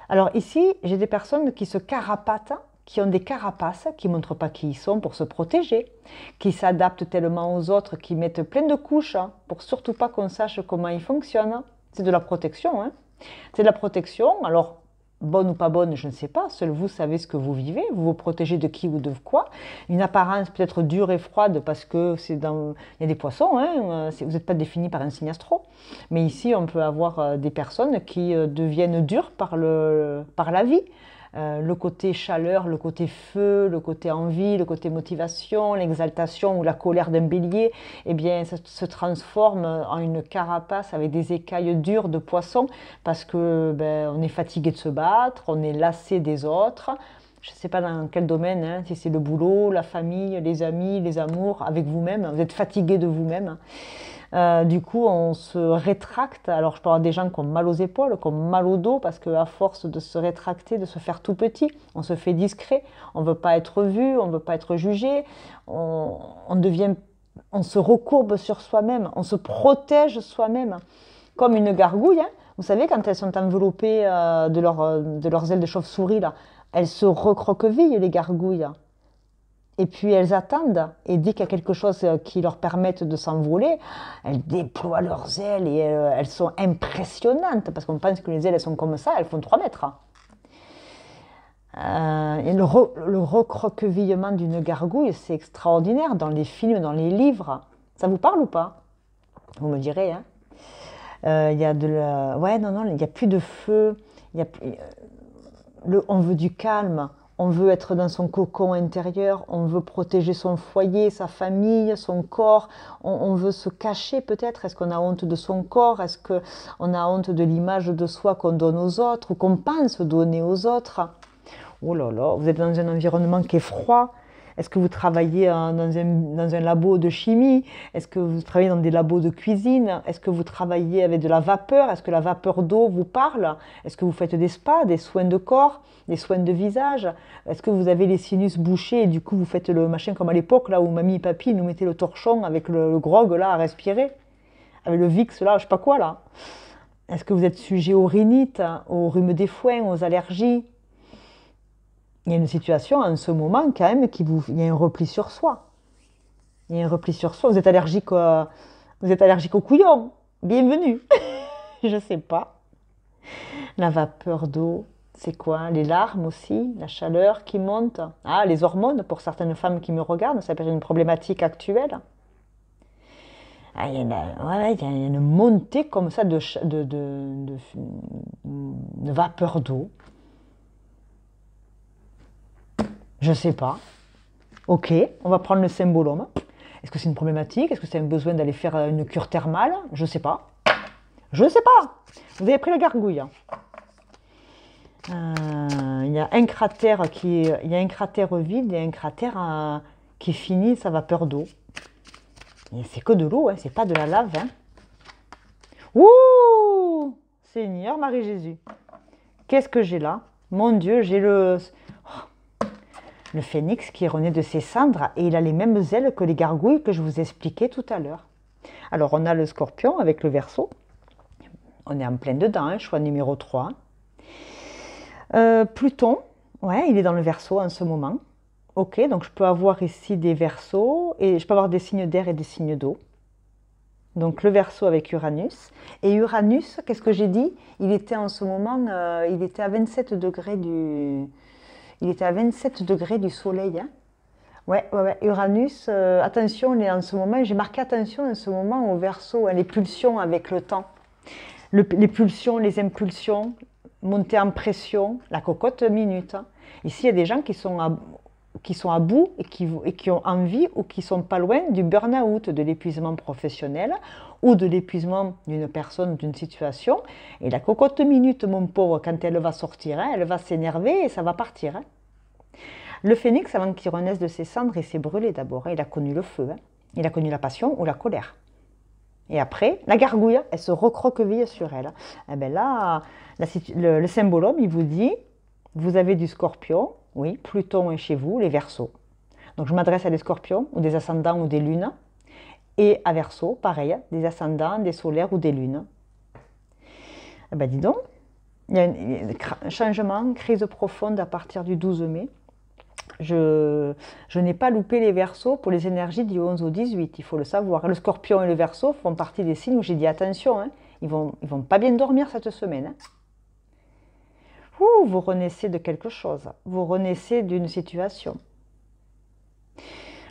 Alors ici, j'ai des personnes qui se carapatent, qui ont des carapaces, qui ne montrent pas qui ils sont pour se protéger, qui s'adaptent tellement aux autres, qui mettent plein de couches pour surtout pas qu'on sache comment ils fonctionnent. C'est de la protection. C'est de la protection. Alors, bonne ou pas bonne, je ne sais pas. Seul vous savez ce que vous vivez. Vous vous protégez de qui ou de quoi. Une apparence peut-être dure et froide parce que il y a des poissons. Vous n'êtes pas défini par un signe astro. Mais ici, on peut avoir des personnes qui deviennent dures par la vie. le côté chaleur, le côté feu, le côté envie, le côté motivation, l'exaltation ou la colère d'un bélier, eh bien, ça se transforme en une carapace avec des écailles dures de poisson parce que ben, on est fatigué de se battre, on est lassé des autres. Je ne sais pas dans quel domaine, hein, si c'est le boulot, la famille, les amis, les amours, avec vous-même, vous êtes fatigué de vous-même. Du coup, on se rétracte. Alors, je parle des gens qui ont mal aux épaules, qui ont mal au dos, parce qu'à force de se rétracter, de se faire tout petit, on se fait discret. On ne veut pas être vu, on ne veut pas être jugé. On devient, on se recourbe sur soi-même, on se protège soi-même, comme une gargouille. Hein. Vous savez, quand elles sont enveloppées de leurs ailes de chauve-souris, là, elles se recroquevillent, les gargouilles. Et puis elles attendent, et dès qu'il y a quelque chose qui leur permette de s'envoler, elles déploient leurs ailes et elles sont impressionnantes, parce qu'on pense que les ailes elles sont comme ça, elles font 3 mètres. Et le recroquevillement d'une gargouille, c'est extraordinaire dans les films, dans les livres. Ça vous parle ou pas? Vous me direz. Hein. Il y a de la... Ouais, non, il n'y a plus de feu. Il y a... On veut du calme. On veut être dans son cocon intérieur, on veut protéger son foyer, sa famille, son corps, on veut se cacher peut-être. Est-ce qu'on a honte de son corps? Est-ce qu'on a honte de l'image de soi qu'on donne aux autres ou qu'on pense donner aux autres? Oh là là, vous êtes dans un environnement qui est froid. Est-ce que vous travaillez dans un labo de chimie? Est-ce que vous travaillez dans des labos de cuisine? Est-ce que vous travaillez avec de la vapeur? Est-ce que la vapeur d'eau vous parle? Est-ce que vous faites des spas, des soins de corps, des soins de visage? Est-ce que vous avez les sinus bouchés et du coup vous faites le machin comme à l'époque là où mamie et papy nous mettaient le torchon avec le grog là à respirer? Avec le Vicks là, je sais pas quoi là? Est-ce que vous êtes sujet aux rhinites, au rhume des foins, aux allergies? Il y a une situation en ce moment quand même il y a un repli sur soi. Il y a un repli sur soi. Vous êtes allergique aux couillons. Bienvenue. Je sais pas. La vapeur d'eau, c'est quoi? Les larmes aussi, la chaleur qui monte. Ah, les hormones pour certaines femmes qui me regardent, ça peut être une problématique actuelle. Ah, il y a une montée comme ça de vapeur d'eau. Je sais pas. Ok, on va prendre le symbolome. Est-ce que c'est une problématique? Est-ce que c'est un besoin d'aller faire une cure thermale? Je sais pas. Je sais pas. Vous avez pris la gargouille. Il y a un cratère il y a un cratère vide et un cratère qui finit sa vapeur d'eau. C'est que de l'eau, hein, c'est pas de la lave. Hein. Ouh, Seigneur Marie-Jésus. Qu'est-ce que j'ai là? Mon Dieu, j'ai le phénix qui est rené de ses cendres et il a les mêmes ailes que les gargouilles que je vous expliquais tout à l'heure. Alors on a le scorpion avec le Verseau. On est en plein dedans, hein, choix numéro 3. Pluton, ouais, il est dans le Verseau en ce moment. Ok, donc je peux avoir ici des Verseaux et je peux avoir des signes d'air et des signes d'eau. Donc le Verseau avec Uranus. Et Uranus, qu'est-ce que j'ai dit? Il était en ce moment, il était à 27 degrés Il était à 27 degrés du soleil. Hein. Ouais. Uranus, attention, en ce moment, j'ai marqué attention en ce moment au Verseau, hein, les pulsions avec le temps. Les pulsions, les impulsions, monter en pression, la cocotte minute. Ici, il y a des gens qui sont à bout et qui ont envie ou qui sont pas loin du burn-out, de l'épuisement professionnel ou de l'épuisement d'une personne, d'une situation. Et la cocotte minute, mon pauvre, quand elle va sortir, hein, elle va s'énerver et ça va partir. Hein. Le phénix, avant qu'il renaisse de ses cendres, il s'est brûlé d'abord. Hein, il a connu le feu. Hein. Il a connu la passion ou la colère. Et après, la gargouille, elle se recroqueville sur elle. Et bien là, le symbolome, il vous dit, vous avez du scorpion, oui, Pluton est chez vous, les Verseaux. Donc je m'adresse à des scorpions, ou des ascendants, ou des lunes. Et à Verseau, pareil, des ascendants, des solaires ou des lunes. Eh bien dis donc, il y a un changement, crise profonde à partir du 12 mai. Je n'ai pas loupé les Verseaux pour les énergies du 11 au 18, il faut le savoir. Le Scorpion et le Verseau font partie des signes où j'ai dit attention, hein, ils vont pas bien dormir cette semaine. Hein. Ouh, vous renaissez de quelque chose, vous renaissez d'une situation.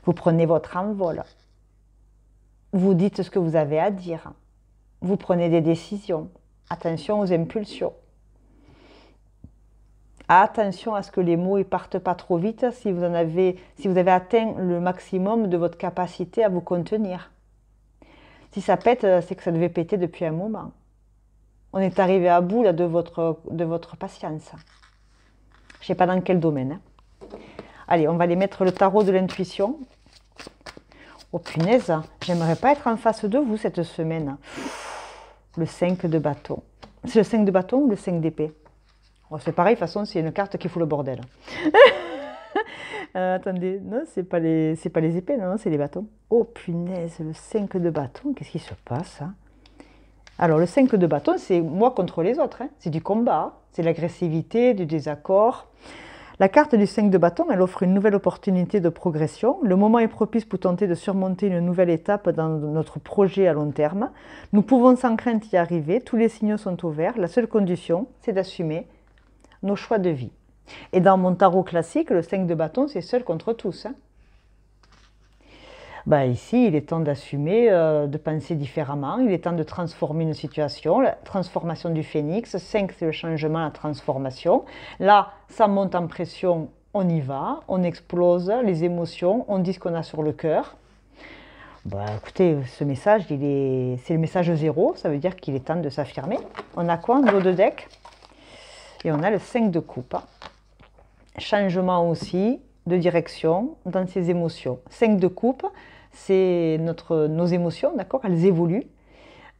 Vous prenez votre envol, vous dites ce que vous avez à dire, vous prenez des décisions. Attention aux impulsions. Attention à ce que les mots ne partent pas trop vite si vous avez atteint le maximum de votre capacité à vous contenir. Si ça pète, c'est que ça devait péter depuis un moment. On est arrivé à bout là, de votre patience. Je ne sais pas dans quel domaine. Allez, on va aller mettre le tarot de l'intuition. Oh punaise, j'aimerais pas être en face de vous cette semaine. Le 5 de bâton. C'est le 5 de bâton ou le 5 d'épée? Oh, c'est pareil, de toute façon, c'est une carte qui fout le bordel. Attendez, non, c'est pas les épées, non, c'est les bâtons. Oh punaise, le 5 de bâton, qu'est-ce qui se passe hein? Alors, le 5 de bâton, c'est moi contre les autres. Hein. C'est du combat, c'est l'agressivité, du désaccord. La carte du 5 de bâton, elle offre une nouvelle opportunité de progression. Le moment est propice pour tenter de surmonter une nouvelle étape dans notre projet à long terme. Nous pouvons sans crainte y arriver, tous les signaux sont ouverts. La seule condition, c'est d'assumer nos choix de vie. Et dans mon tarot classique, le 5 de bâton, c'est seul contre tous. Hein. Bah ici, il est temps d'assumer, de penser différemment. Il est temps de transformer une situation. La transformation du phénix. 5, c'est le changement, la transformation. Là, ça monte en pression, on y va. On explose les émotions, on dit ce qu'on a sur le cœur. Bah, écoutez, ce message, c'est le message 0. Ça veut dire qu'il est temps de s'affirmer. On a quoi en dos de deck? Et on a le 5 de coupe. Changement aussi de direction dans ses émotions. 5 de coupe, c'est nos émotions, d'accord? Elles évoluent.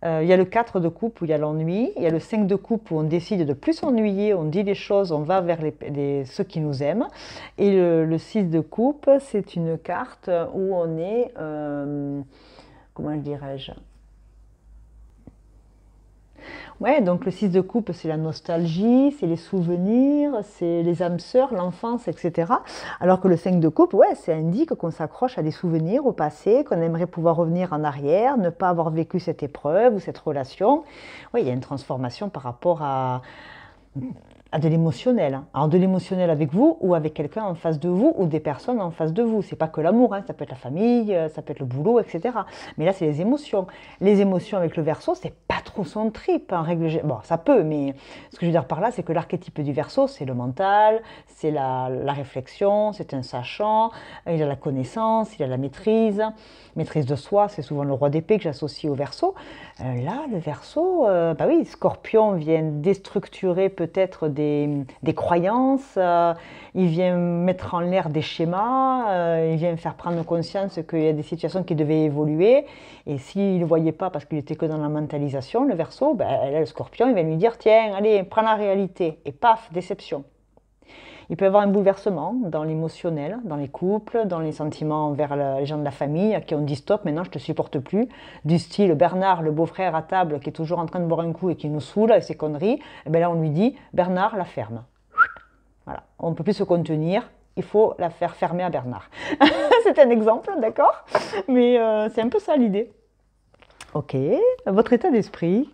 Il y a le 4 de coupe où il y a l'ennui. Il y a le 5 de coupe où on décide de plus s'ennuyer, on dit les choses, on va vers ceux qui nous aiment. Et le 6 de coupe, c'est une carte où on est, comment dirais-je? Ouais, donc le 6 de coupe, c'est la nostalgie, c'est les souvenirs, c'est les âmes sœurs, l'enfance, etc. Alors que le 5 de coupe, ouais, ça indique qu'on s'accroche à des souvenirs au passé, qu'on aimerait pouvoir revenir en arrière, ne pas avoir vécu cette épreuve ou cette relation. Oui, il y a une transformation par rapport à de l'émotionnel. Hein. Alors de l'émotionnel avec vous ou avec quelqu'un en face de vous ou des personnes en face de vous. C'est pas que l'amour, hein. Ça peut être la famille, ça peut être le boulot, etc. Mais là, c'est les émotions. Les émotions avec le Verseau, c'est pas trop son trip en règle générale. Bon, ça peut, mais ce que je veux dire par là, c'est que l'archétype du Verseau, c'est le mental, c'est la réflexion, c'est un sachant, il a la connaissance, il a la maîtrise de soi. C'est souvent le roi d'épée que j'associe au Verseau. Là, le Verseau, bah oui, Scorpion vient déstructurer peut-être des croyances, il vient mettre en l'air des schémas, il vient faire prendre conscience qu'il y a des situations qui devaient évoluer. Et s'il ne voyait pas parce qu'il était que dans la mentalisation, le Verseau, ben, là, le Scorpion, il va lui dire tiens, allez, prends la réalité. Et paf, déception. Il peut y avoir un bouleversement dans l'émotionnel, dans les couples, dans les sentiments envers les gens de la famille à qui on dit stop, maintenant je ne te supporte plus. Du style Bernard, le beau-frère à table qui est toujours en train de boire un coup et qui nous saoule avec ses conneries, et bien là on lui dit Bernard, la ferme. Voilà, on ne peut plus se contenir, il faut la faire fermer à Bernard. C'est un exemple, d'accord? Mais c'est un peu ça l'idée. Ok, votre état d'esprit.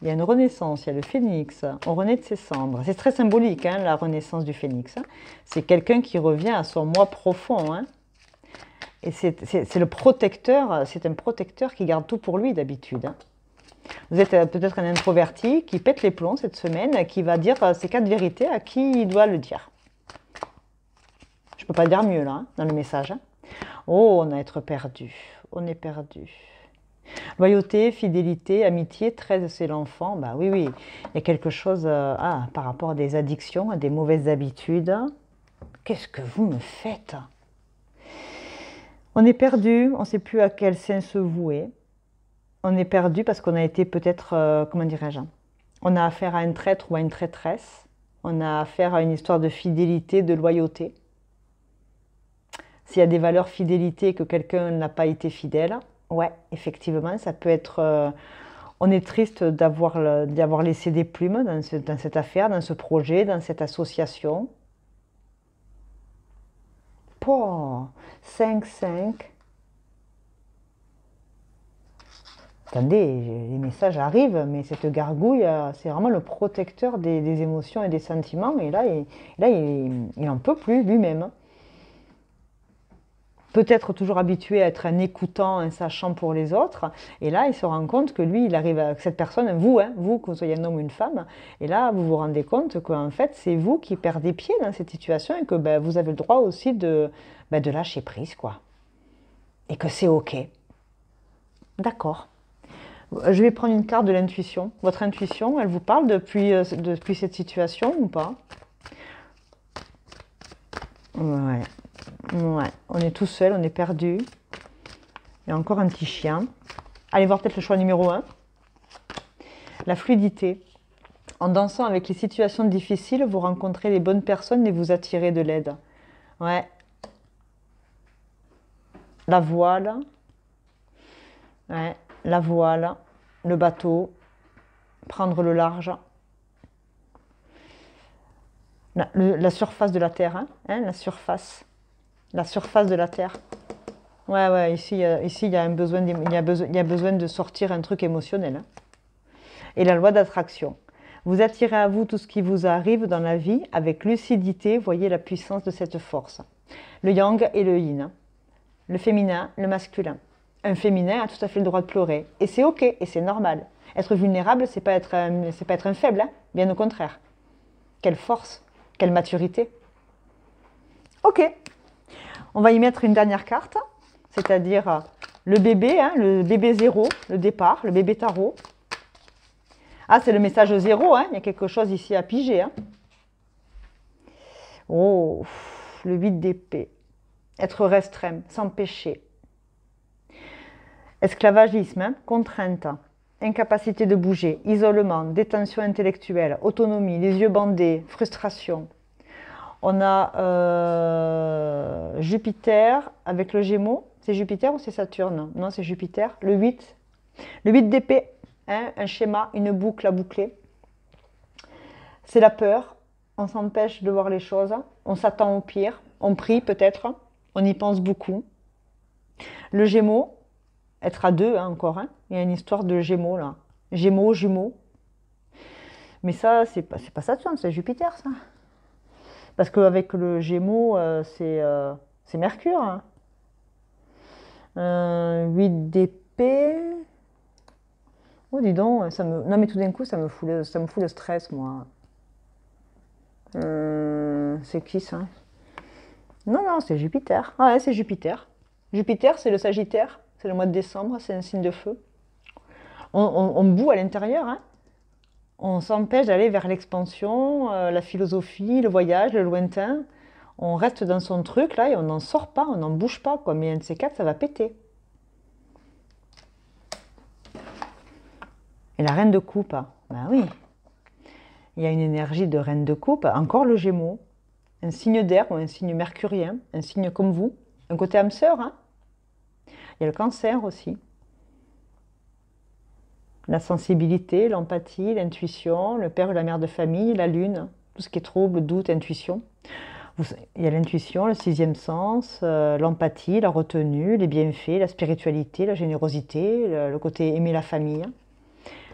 Il y a une renaissance, il y a le phénix, on renaît de ses cendres. C'est très symbolique, hein, la renaissance du phénix. Hein. C'est quelqu'un qui revient à son moi profond. Hein. Et c'est le protecteur, c'est un protecteur qui garde tout pour lui d'habitude. Hein. Vous êtes peut-être un introverti qui pète les plombs cette semaine, qui va dire ses 4 vérités à qui il doit le dire. Je ne peux pas dire mieux là, hein, dans le message. Hein. Oh, on a être perdu, on est perdu. Loyauté, fidélité, amitié, 13 c'est l'enfant. Bah oui, oui, il y a quelque chose par rapport à des addictions, à des mauvaises habitudes. Qu'est-ce que vous me faites? On est perdu, on ne sait plus à quel sein se vouer. On est perdu parce qu'on a été peut-être, comment dirais-je, on a affaire à un traître ou à une traîtresse. On a affaire à une histoire de fidélité, de loyauté. S'il y a des valeurs fidélité et que quelqu'un n'a pas été fidèle, ouais, effectivement, ça peut être... on est triste d'avoir laissé des plumes dans cette affaire, dans ce projet, dans cette association. Pouah, 5-5. Attendez, les messages arrivent, mais cette gargouille, c'est vraiment le protecteur des émotions et des sentiments. Et là, il n'en peut plus lui-même. peut-être toujours habitué à être un écoutant, un sachant pour les autres. Et là, il se rend compte que lui, il arrive avec cette personne, vous, hein, vous, que vous soyez un homme ou une femme, et là, vous vous rendez compte qu'en fait, c'est vous qui perdez pied dans cette situation et que ben, vous avez le droit aussi de lâcher prise, quoi. Et que c'est OK. D'accord. Je vais prendre une carte de l'intuition. Votre intuition, elle vous parle depuis cette situation ou pas? Ouais. Ouais. On est tout seul, on est perdu. Il y a encore un petit chien. Allez voir peut-être le choix numéro 1. La fluidité. En dansant avec les situations difficiles, vous rencontrez les bonnes personnes et vous attirez de l'aide. Ouais. La voile. Ouais. La voile. Le bateau. Prendre le large. La surface de la Terre. Hein, la surface. La surface de la Terre. Ouais, ouais, ici, il y a besoin de sortir un truc émotionnel. Hein. Et la loi d'attraction. Vous attirez à vous tout ce qui vous arrive dans la vie avec lucidité. Voyez la puissance de cette force. Le yang et le yin. Le féminin, le masculin. Un féminin a tout à fait le droit de pleurer. Et c'est OK, et c'est normal. Être vulnérable, c'est pas être un faible, hein. Bien au contraire. Quelle force, quelle maturité. OK. On va y mettre une dernière carte, c'est-à-dire le bébé, hein, le bébé zéro, le départ, le bébé tarot. Ah, c'est le message zéro, hein. Il y a quelque chose ici à piger. Hein. Oh, le 8 d'épée. Être restreint, s'empêcher. Esclavagisme, hein, contrainte, incapacité de bouger, isolement, détention intellectuelle, autonomie, les yeux bandés, frustration. On a Jupiter avec le Gémeaux. C'est Jupiter ou c'est Saturne? Non, c'est Jupiter. Le 8. Le 8 d'épée, hein, un schéma, une boucle à boucler. C'est la peur. On s'empêche de voir les choses. On s'attend au pire. On prie peut-être. On y pense beaucoup. Le Gémeaux, être à deux hein, encore. Hein. Il y a une histoire de Gémeaux là. Gémeaux, jumeaux. Mais ça, c'est pas Saturne, c'est Jupiter ça. Parce qu'avec le Gémeaux, c'est Mercure. Hein. 8 d'épée. Oh, dis donc, non mais tout d'un coup, ça me fout le stress, moi. C'est qui ça? Non, non, c'est Jupiter. Ah ouais, c'est Jupiter. Jupiter, c'est le Sagittaire. C'est le mois de décembre, c'est un signe de feu. On bout à l'intérieur, hein. On s'empêche d'aller vers l'expansion, la philosophie, le voyage, le lointain. On reste dans son truc là et on n'en sort pas, on n'en bouge pas. Quoi. Mais un de ces quatre, ça va péter. Et la reine de coupe, ben oui. Il y a une énergie de reine de coupe, encore le Gémeaux. Un signe d'air ou un signe mercurien, un signe comme vous. Un côté âme sœur, hein. Il y a le cancer aussi. La sensibilité, l'empathie, l'intuition, le père ou la mère de famille, la lune, tout ce qui est trouble, doute, intuition. Il y a l'intuition, le sixième sens, l'empathie, la retenue, les bienfaits, la spiritualité, la générosité, le côté aimer la famille.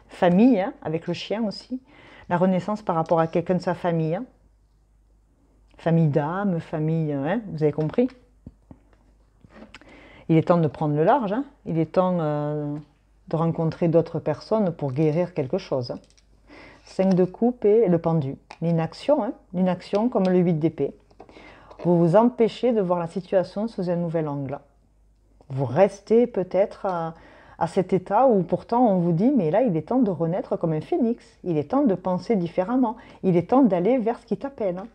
Famille, hein, avec le chien aussi. La renaissance par rapport à quelqu'un de sa famille. Hein. Famille d'âme, famille, hein, vous avez compris. Il est temps de prendre le large, hein. Il est temps de rencontrer d'autres personnes pour guérir quelque chose. 5 de coupe et le pendu. L'inaction, hein. L'inaction comme le 8 d'épée. Vous vous empêchez de voir la situation sous un nouvel angle. Vous restez peut-être à cet état où pourtant on vous dit mais là il est temps de renaître comme un phénix. Il est temps de penser différemment. Il est temps d'aller vers ce qui t'appelle. Hein.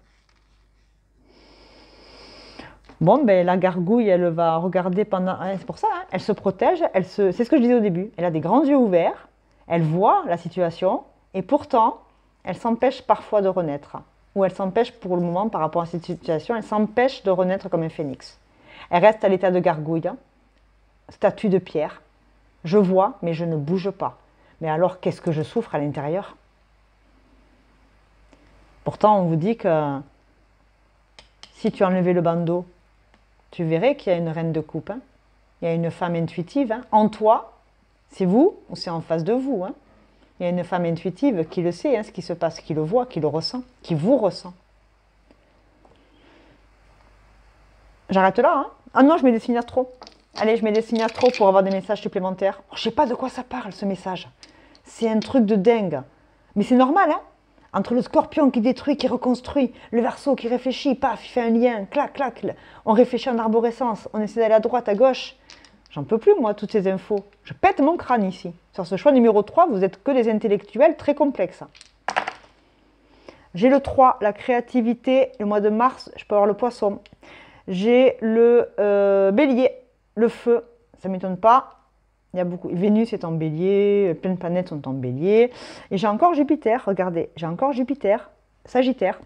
Bon, ben, la gargouille, elle va regarder pendant... C'est pour ça, hein, elle se protège, c'est ce que je disais au début. Elle a des grands yeux ouverts, elle voit la situation, et pourtant, elle s'empêche parfois de renaître. Ou elle s'empêche pour le moment, par rapport à cette situation, elle s'empêche de renaître comme un phénix. Elle reste à l'état de gargouille, hein, statue de pierre. Je vois, mais je ne bouge pas. Mais alors, qu'est-ce que je souffre à l'intérieur? Pourtant, on vous dit que si tu enlevais le bandeau, tu verrais qu'il y a une reine de coupe. Hein. Il y a une femme intuitive. Hein. En toi, c'est vous ou c'est en face de vous. Hein. Il y a une femme intuitive qui le sait, hein, ce qui se passe, qui le voit, qui le ressent, qui vous ressent. J'arrête là. Hein. Ah non, je mets des signes astro. Allez, je mets des signes astro pour avoir des messages supplémentaires. Oh, je sais pas de quoi ça parle, ce message. C'est un truc de dingue. Mais c'est normal, hein? Entre le scorpion qui détruit, qui reconstruit, le verseau qui réfléchit, paf, il fait un lien, clac, clac. On réfléchit en arborescence, on essaie d'aller à droite, à gauche. J'en peux plus, moi, toutes ces infos. Je pète mon crâne ici. Sur ce choix numéro 3, vous êtes que des intellectuels très complexes. J'ai le 3, la créativité. Le mois de mars, je peux avoir le poisson. J'ai le bélier, le feu. Ça ne m'étonne pas. Il y a beaucoup. Vénus est en bélier, plein de planètes sont en bélier. Et j'ai encore Jupiter, regardez. J'ai encore Jupiter, Sagittaire.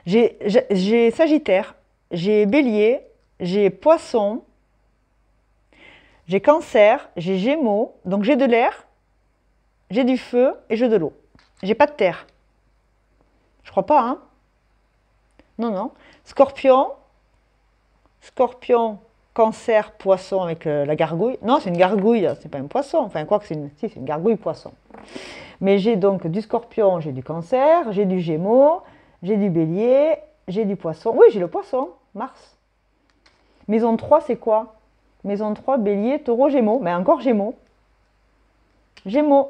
J'ai Sagittaire, j'ai bélier, j'ai poisson, j'ai cancer, j'ai gémeaux. Donc j'ai de l'air, j'ai du feu et j'ai de l'eau. J'ai pas de terre. Je crois pas, hein? Non, non. Scorpion, cancer, poisson avec la gargouille. Non, c'est une gargouille, c'est pas un poisson. Enfin, quoi que c'est une... Si, c'est une gargouille poisson. Mais j'ai donc du scorpion, j'ai du cancer, j'ai du gémeaux, j'ai du bélier, j'ai du poisson. Oui, j'ai le poisson, Mars. Maison 3, c'est quoi? Maison 3, bélier, taureau, gémeaux. Mais encore gémeaux. Gémeaux.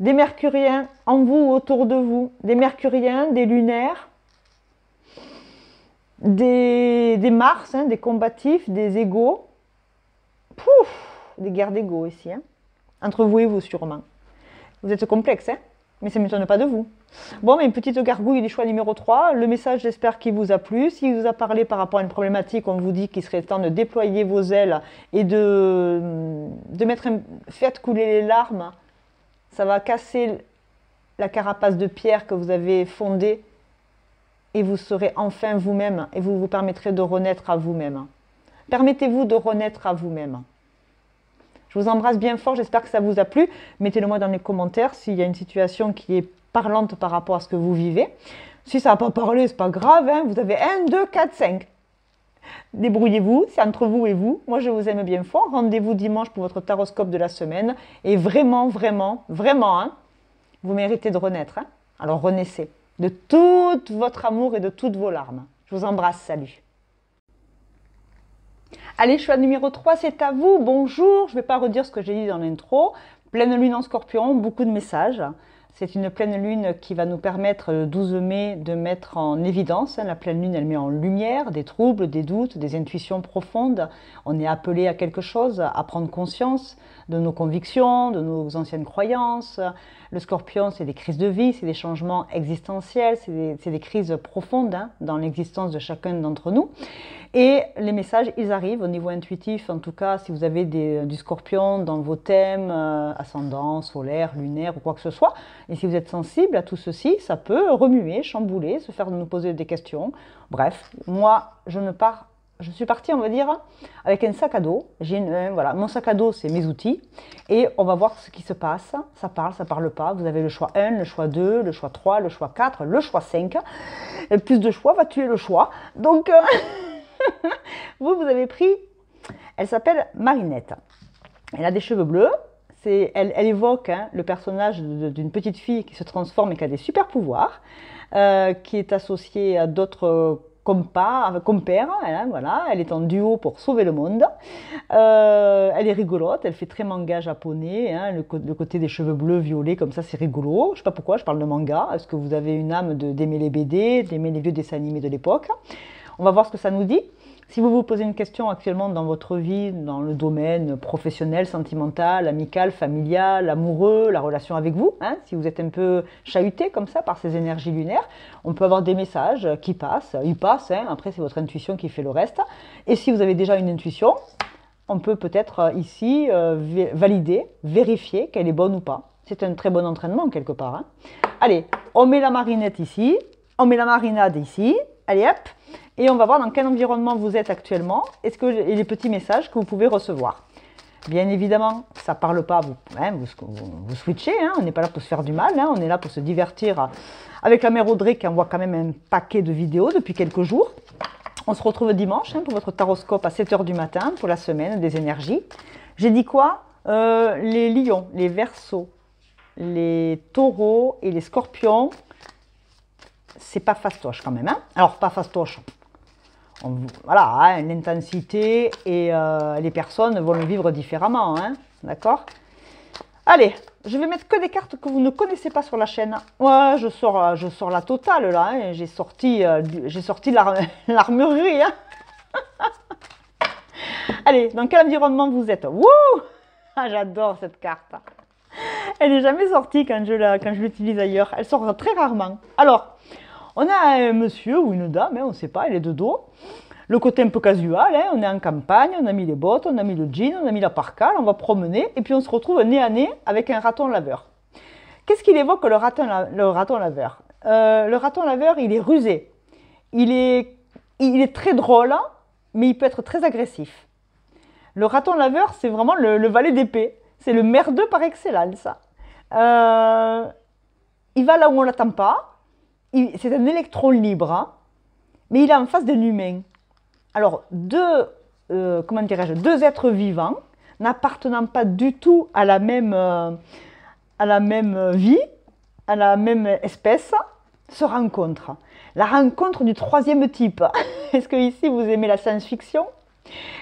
Des mercuriens en vous ou autour de vous. Des mercuriens, des lunaires, des Mars, hein, des combatifs, des égaux. Pouf, des guerres d'égaux ici. Hein. Entre vous et vous, sûrement. Vous êtes complexe, hein, mais ça ne m'étonne pas de vous. Bon, mais une petite gargouille du choix numéro 3. Le message, j'espère qu'il vous a plu. S'il vous a parlé par rapport à une problématique, on vous dit qu'il serait temps de déployer vos ailes et de faites couler les larmes. Ça va casser la carapace de pierre que vous avez fondée et vous serez enfin vous-même et vous vous permettrez de renaître à vous-même. Permettez-vous de renaître à vous-même. Je vous embrasse bien fort, j'espère que ça vous a plu. Mettez-le moi dans les commentaires s'il y a une situation qui est parlante par rapport à ce que vous vivez. Si ça n'a pas parlé, c'est pas grave, hein. Vous avez 1, 2, 4, 5. Débrouillez-vous, c'est entre vous et vous. Moi, je vous aime bien fort. Rendez-vous dimanche pour votre taroscope de la semaine. Et vraiment, vraiment, vraiment, hein, vous méritez de renaître. Hein. Alors, renaissez de tout votre amour et de toutes vos larmes. Je vous embrasse, salut. Allez, choix numéro 3, c'est à vous. Bonjour, je ne vais pas redire ce que j'ai dit dans l'intro. Pleine lune en scorpion, beaucoup de messages. C'est une pleine lune qui va nous permettre, le 12 mai, de mettre en évidence. La pleine lune, elle met en lumière des troubles, des doutes, des intuitions profondes. On est appelé à quelque chose, à prendre conscience de nos convictions, de nos anciennes croyances. Le scorpion, c'est des crises de vie, c'est des changements existentiels, c'est des crises profondes hein, dans l'existence de chacun d'entre nous. Et les messages, ils arrivent au niveau intuitif, en tout cas, si vous avez du scorpion dans vos thèmes, ascendant, solaire, lunaire ou quoi que ce soit, et si vous êtes sensible à tout ceci, ça peut remuer, chambouler, se faire nous poser des questions. Bref, moi, je suis partie, on va dire, avec un sac à dos. Voilà, mon sac à dos, c'est mes outils. Et on va voir ce qui se passe. Ça parle pas. Vous avez le choix 1, le choix 2, le choix 3, le choix 4, le choix 5. Et plus de choix va tuer le choix. Donc, vous avez pris... Elle s'appelle Marinette. Elle a des cheveux bleus. Elle évoque hein, le personnage d'une petite fille qui se transforme et qui a des super pouvoirs, qui est associée à d'autres compères. Hein, voilà. Elle est en duo pour sauver le monde. Elle est rigolote, elle fait très manga japonais. Hein, le côté des cheveux bleus, violets, comme ça, c'est rigolo. Je ne sais pas pourquoi je parle de manga. Est-ce que vous avez une âme d'aimer les BD, d'aimer les vieux dessins animés de l'époque? On va voir ce que ça nous dit. Si vous vous posez une question actuellement dans votre vie, dans le domaine professionnel, sentimental, amical, familial, amoureux, la relation avec vous, hein, si vous êtes un peu chahuté comme ça par ces énergies lunaires, on peut avoir des messages qui passent, ils passent, hein, après c'est votre intuition qui fait le reste. Et si vous avez déjà une intuition, on peut peut-être ici valider, vérifier qu'elle est bonne ou pas. C'est un très bon entraînement quelque part. Hein. Allez, on met la marinette ici, on met la marinade ici, allez hop. Et on va voir dans quel environnement vous êtes actuellement et les petits messages que vous pouvez recevoir. Bien évidemment, ça ne parle pas, vous switchez, hein, on n'est pas là pour se faire du mal, hein, on est là pour se divertir avec la mère Audrey qui envoie quand même un paquet de vidéos depuis quelques jours. On se retrouve dimanche hein, pour votre taroscope à 7 h du matin pour la semaine des énergies. J'ai dit quoi? Les lions, les verseaux, les taureaux et les scorpions, c'est pas fastoche quand même. Hein. Alors, pas fastoche. Voilà, hein, l'intensité et les personnes vont le vivre différemment, hein, d'accord? Allez, je vais mettre que des cartes que vous ne connaissez pas sur la chaîne. Ouais, je sors la totale là, hein, j'ai sorti l'armurerie, hein. Allez, dans quel environnement vous êtes? Wouh! Ah, j'adore cette carte. Elle n'est jamais sortie quand je l'utilise ailleurs. Elle sort très rarement. Alors, on a un monsieur ou une dame, hein, on ne sait pas, elle est de dos. Le côté un peu casual, hein, on est en campagne, on a mis les bottes, on a mis le jean, on a mis la parka, on va promener et puis on se retrouve nez à nez avec un raton laveur. Qu'est-ce qu'il évoque le raton laveur? Le raton laveur, il est rusé, il est très drôle, mais il peut être très agressif. Le raton laveur, c'est vraiment le valet d'épée, c'est le merdeux par excellence. Il va là où on ne l'attend pas, c'est un électron libre, hein, mais il est en face d'un humain. Alors, comment dirais-je, deux êtres vivants, n'appartenant pas du tout à la même vie, à la même espèce, se rencontrent. La rencontre du troisième type. Est-ce que ici vous aimez la science-fiction?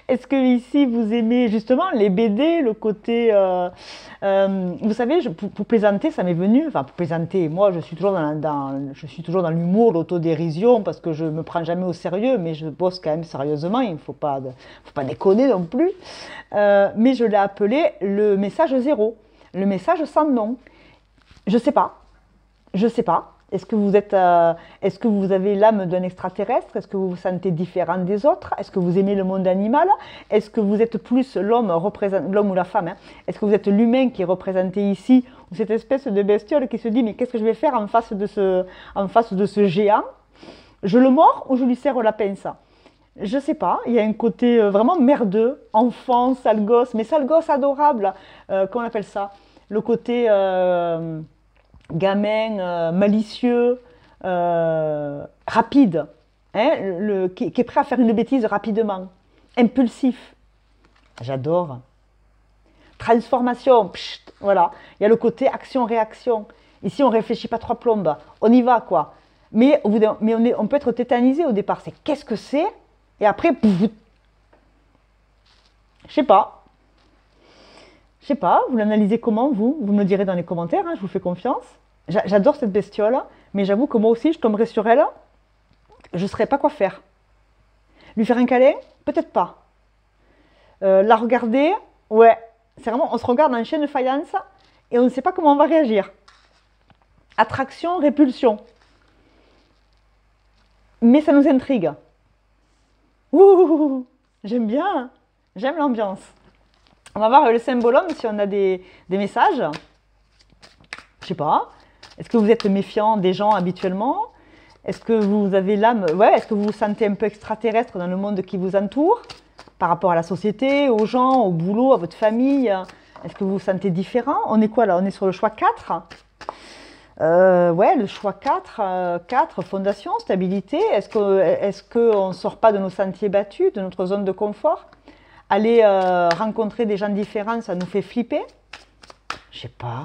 Est-ce que ici vous aimez justement les BD, le côté... vous savez, pour plaisanter, ça m'est venu, enfin pour plaisanter, moi je suis toujours dans l'humour, l'autodérision, parce que je ne me prends jamais au sérieux, mais je bosse quand même sérieusement, il ne faut pas déconner non plus. Mais je l'ai appelé le message zéro, le message sans nom. Je sais pas. Est-ce que vous avez l'âme d'un extraterrestre? Est-ce que vous vous sentez différent des autres? Est-ce que vous aimez le monde animal? Est-ce que vous êtes plus l'homme ou la femme, hein? Est-ce que vous êtes l'humain qui est représenté ici, ou cette espèce de bestiole qui se dit mais qu'est-ce que je vais faire en face de ce géant? Je le mords ou je lui serre la pince? Je sais pas, il y a un côté vraiment merdeux, enfant, sale gosse, mais sale gosse adorable, comment on appelle ça? Le côté... gamin malicieux, rapide, hein, qui est prêt à faire une bêtise rapidement, impulsif. J'adore. Transformation, pchit, voilà. Il y a le côté action-réaction. Ici, on ne réfléchit pas trois plombes, on y va, quoi. Mais on peut être tétanisé au départ. C'est qu'est-ce que c'est? Et après, pouf, je sais pas. Je sais pas, vous l'analysez comment, vous? Vous me le direz dans les commentaires, hein, je vous fais confiance. J'adore cette bestiole, mais j'avoue que moi aussi, je tomberais sur elle, je ne saurais pas quoi faire. Lui faire un câlin? Peut-être pas. La regarder? Ouais. C'est vraiment, on se regarde en chaîne de faïence et on ne sait pas comment on va réagir. Attraction, répulsion. Mais ça nous intrigue. Ouh, j'aime bien, j'aime l'ambiance. On va voir le symbolome si on a des messages. Je sais pas. Est-ce que vous êtes méfiant des gens habituellement? Est-ce que vous avez l'âme... Ouais, est-ce que vous vous sentez un peu extraterrestre dans le monde qui vous entoure? Par rapport à la société, aux gens, au boulot, à votre famille? Est-ce que vous vous sentez différent? On est quoi là? On est sur le choix 4. Ouais, le choix 4, 4, fondation, stabilité. Est-ce qu'on ne sort pas de nos sentiers battus, de notre zone de confort? Aller rencontrer des gens différents, ça nous fait flipper? Je sais pas.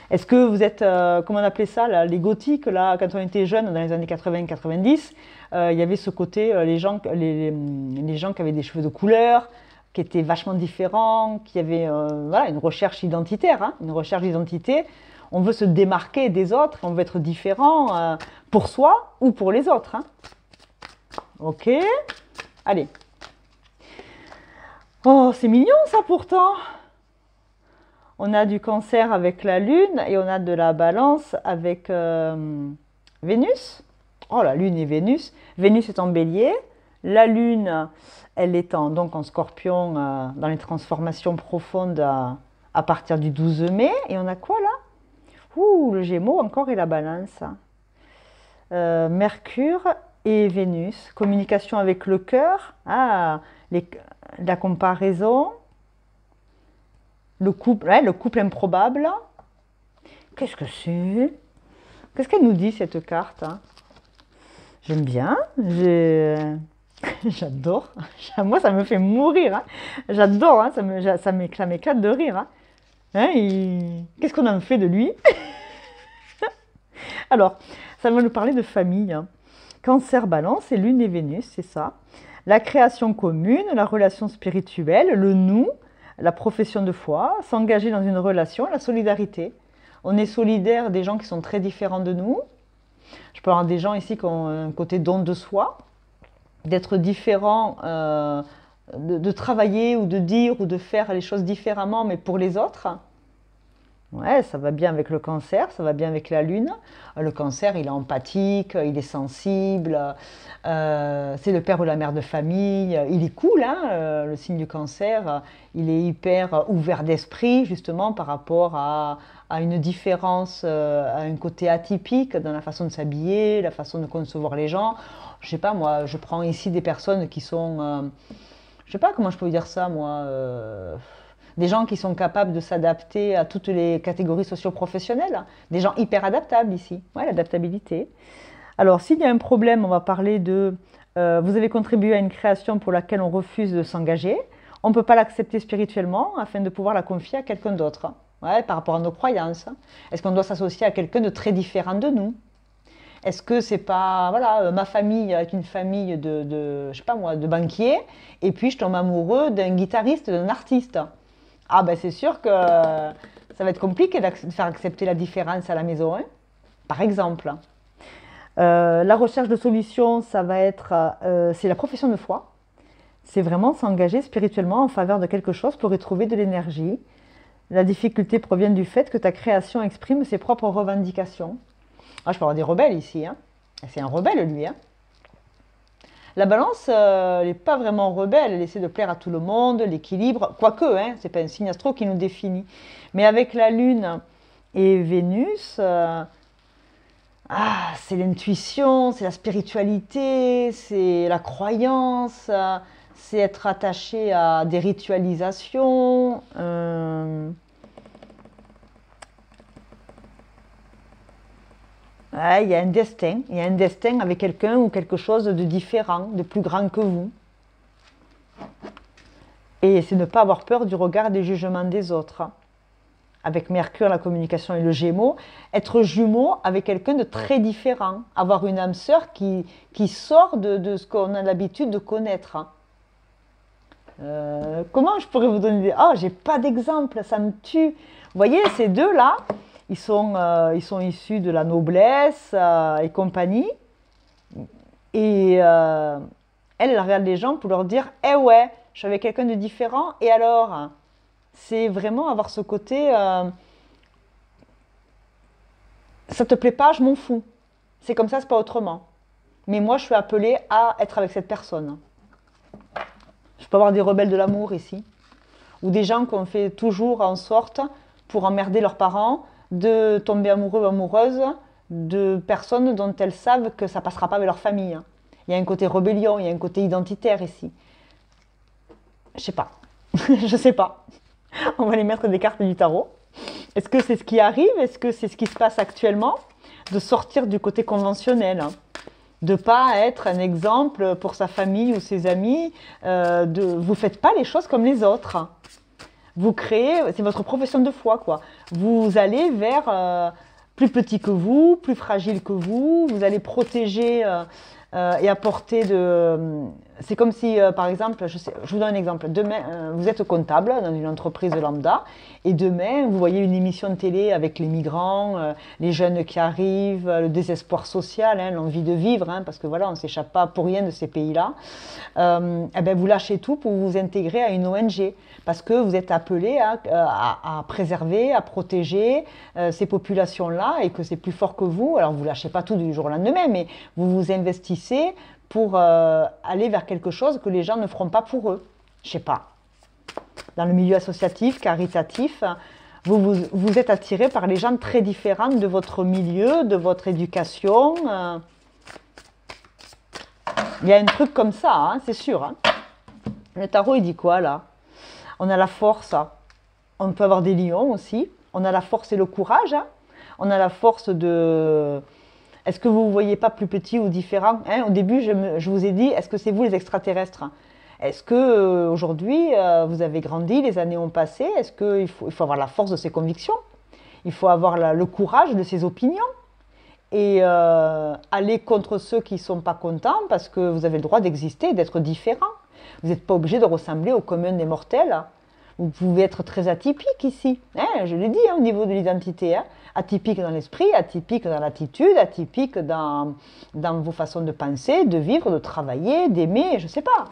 Est-ce que vous êtes, comment on appelait ça, là, les gothiques, là, quand on était jeunes, dans les années 80-90, il y avait ce côté, les gens qui avaient des cheveux de couleur, qui étaient vachement différents, qui avaient voilà, une recherche identitaire, hein, une recherche d'identité. On veut se démarquer des autres, on veut être différent pour soi ou pour les autres. Hein. Ok, allez. Oh, c'est mignon ça pourtant. On a du Cancer avec la Lune et on a de la Balance avec Vénus. Oh, la Lune et Vénus. Vénus est en Bélier. La Lune, elle est donc en Scorpion dans les transformations profondes à partir du 12 mai. Et on a quoi là? Ouh, le Gémeaux encore et la Balance. Mercure et Vénus. Communication avec le cœur. Ah, la comparaison. Le couple improbable. Qu'est-ce que c'est? Qu'est-ce qu'elle nous dit cette carte? J'aime bien. J'adore. Moi, ça me fait mourir. Hein. J'adore. Hein. Ça m'éclate de rire. Hein. Qu'est-ce qu'on en fait de lui? Alors, ça va nous parler de famille. Hein. Cancer, Balance, c'est Lune et Vénus, c'est ça. La création commune, la relation spirituelle, le nous, la profession de foi, s'engager dans une relation, la solidarité. On est solidaire des gens qui sont très différents de nous. Je peux avoir des gens ici qui ont un côté don de soi, d'être différents, de travailler ou de dire ou de faire les choses différemment, mais pour les autres. Ouais, ça va bien avec le cancer, ça va bien avec la lune. Le cancer, il est empathique, il est sensible, c'est le père ou la mère de famille. Il est cool, hein, le signe du cancer. Il est hyper ouvert d'esprit, justement, par rapport à une différence, à un côté atypique dans la façon de s'habiller, la façon de concevoir les gens. Je sais pas, moi, je prends ici des personnes qui sont... je sais pas comment je peux vous dire ça, moi... des gens qui sont capables de s'adapter à toutes les catégories socio-professionnelles. Des gens hyper adaptables ici. Ouais, l'adaptabilité. Alors, s'il y a un problème, on va parler de vous avez contribué à une création pour laquelle on refuse de s'engager. On ne peut pas l'accepter spirituellement afin de pouvoir la confier à quelqu'un d'autre. Ouais, par rapport à nos croyances. Est-ce qu'on doit s'associer à quelqu'un de très différent de nous? Est-ce que c'est pas, voilà, ma famille est une famille je sais pas moi, de banquiers, et puis je tombe amoureux d'un guitariste, d'un artiste? Ah ben c'est sûr que ça va être compliqué de faire accepter la différence à la maison, hein, par exemple. La recherche de solutions, ça va être, c'est la profession de foi. C'est vraiment s'engager spirituellement en faveur de quelque chose pour y trouver de l'énergie. La difficulté provient du fait que ta création exprime ses propres revendications. Ah, je peux avoir des rebelles ici, hein. C'est un rebelle lui, hein. La balance, elle n'est pas vraiment rebelle, elle essaie de plaire à tout le monde, l'équilibre, quoique, hein, ce n'est pas un signe astro qui nous définit. Mais avec la Lune et Vénus, c'est l'intuition, c'est la spiritualité, c'est la croyance, c'est être attaché à des ritualisations. Ouais, il y a un destin avec quelqu'un ou quelque chose de différent, de plus grand que vous. Et c'est ne pas avoir peur du regard et des jugements des autres. Avec Mercure, la communication et le Gémeaux, être jumeau avec quelqu'un de très différent, avoir une âme sœur qui sort de ce qu'on a l'habitude de connaître. Comment je pourrais vous donner des... Ah, j'ai pas d'exemple, ça me tue. Vous voyez, ces deux-là, ils sont issus de la noblesse et compagnie. Et elle regarde les gens pour leur dire « Eh ouais, je suis avec quelqu'un de différent. » Et alors, c'est vraiment avoir ce côté ça te plaît pas, je m'en fous. C'est comme ça, c'est pas autrement. Mais moi, je suis appelée à être avec cette personne. Je peux avoir des rebelles de l'amour ici. Ou des gens qui ont fait toujours en sorte, pour emmerder leurs parents, de tomber amoureux ou amoureuse de personnes dont elles savent que ça ne passera pas avec leur famille. Il y a un côté rébellion, il y a un côté identitaire ici. Je sais pas. Je sais pas. On va les mettre des cartes du tarot. Est-ce que c'est ce qui arrive? Est-ce que c'est ce qui se passe actuellement? De sortir du côté conventionnel. De ne pas être un exemple pour sa famille ou ses amis. Vous ne faites pas les choses comme les autres. Vous créez, c'est votre profession de foi, quoi. Vous allez vers plus petit que vous, plus fragile que vous. Vous allez protéger et apporter de... C'est comme si, par exemple, je vous donne un exemple. Demain, vous êtes comptable dans une entreprise lambda et demain, vous voyez une émission de télé avec les migrants, les jeunes qui arrivent, le désespoir social, hein, l'envie de vivre, hein, parce que voilà, on ne s'échappe pas pour rien de ces pays-là. Eh ben, vous lâchez tout pour vous intégrer à une ONG parce que vous êtes appelé à préserver, à protéger ces populations-là et que c'est plus fort que vous. Alors, vous ne lâchez pas tout du jour au lendemain, mais vous vous investissez pour aller vers quelque chose que les gens ne feront pas pour eux. Je ne sais pas. Dans le milieu associatif, caritatif, vous êtes attiré par les gens très différents de votre milieu, de votre éducation. Il y a un truc comme ça, hein, c'est sûr. Hein. Le tarot, il dit quoi, là? On a la force. On peut avoir des lions aussi. On a la force et le courage. Hein. On a la force de... Est-ce que vous ne voyez pas plus petit ou différent, hein? Au début, je vous ai dit, est-ce que c'est vous les extraterrestres? Est-ce qu'aujourd'hui, vous avez grandi, les années ont passé? Est-ce qu'il faut avoir la force de ses convictions? Il faut avoir le courage de ses opinions. et aller contre ceux qui ne sont pas contents parce que vous avez le droit d'exister et d'être différent. Vous n'êtes pas obligé de ressembler au commun des mortels. Vous pouvez être très atypique ici, hein, je l'ai dit au niveau de l'identité. Hein. Atypique dans l'esprit, atypique dans l'attitude, atypique dans vos façons de penser, de vivre, de travailler, d'aimer, je ne sais pas.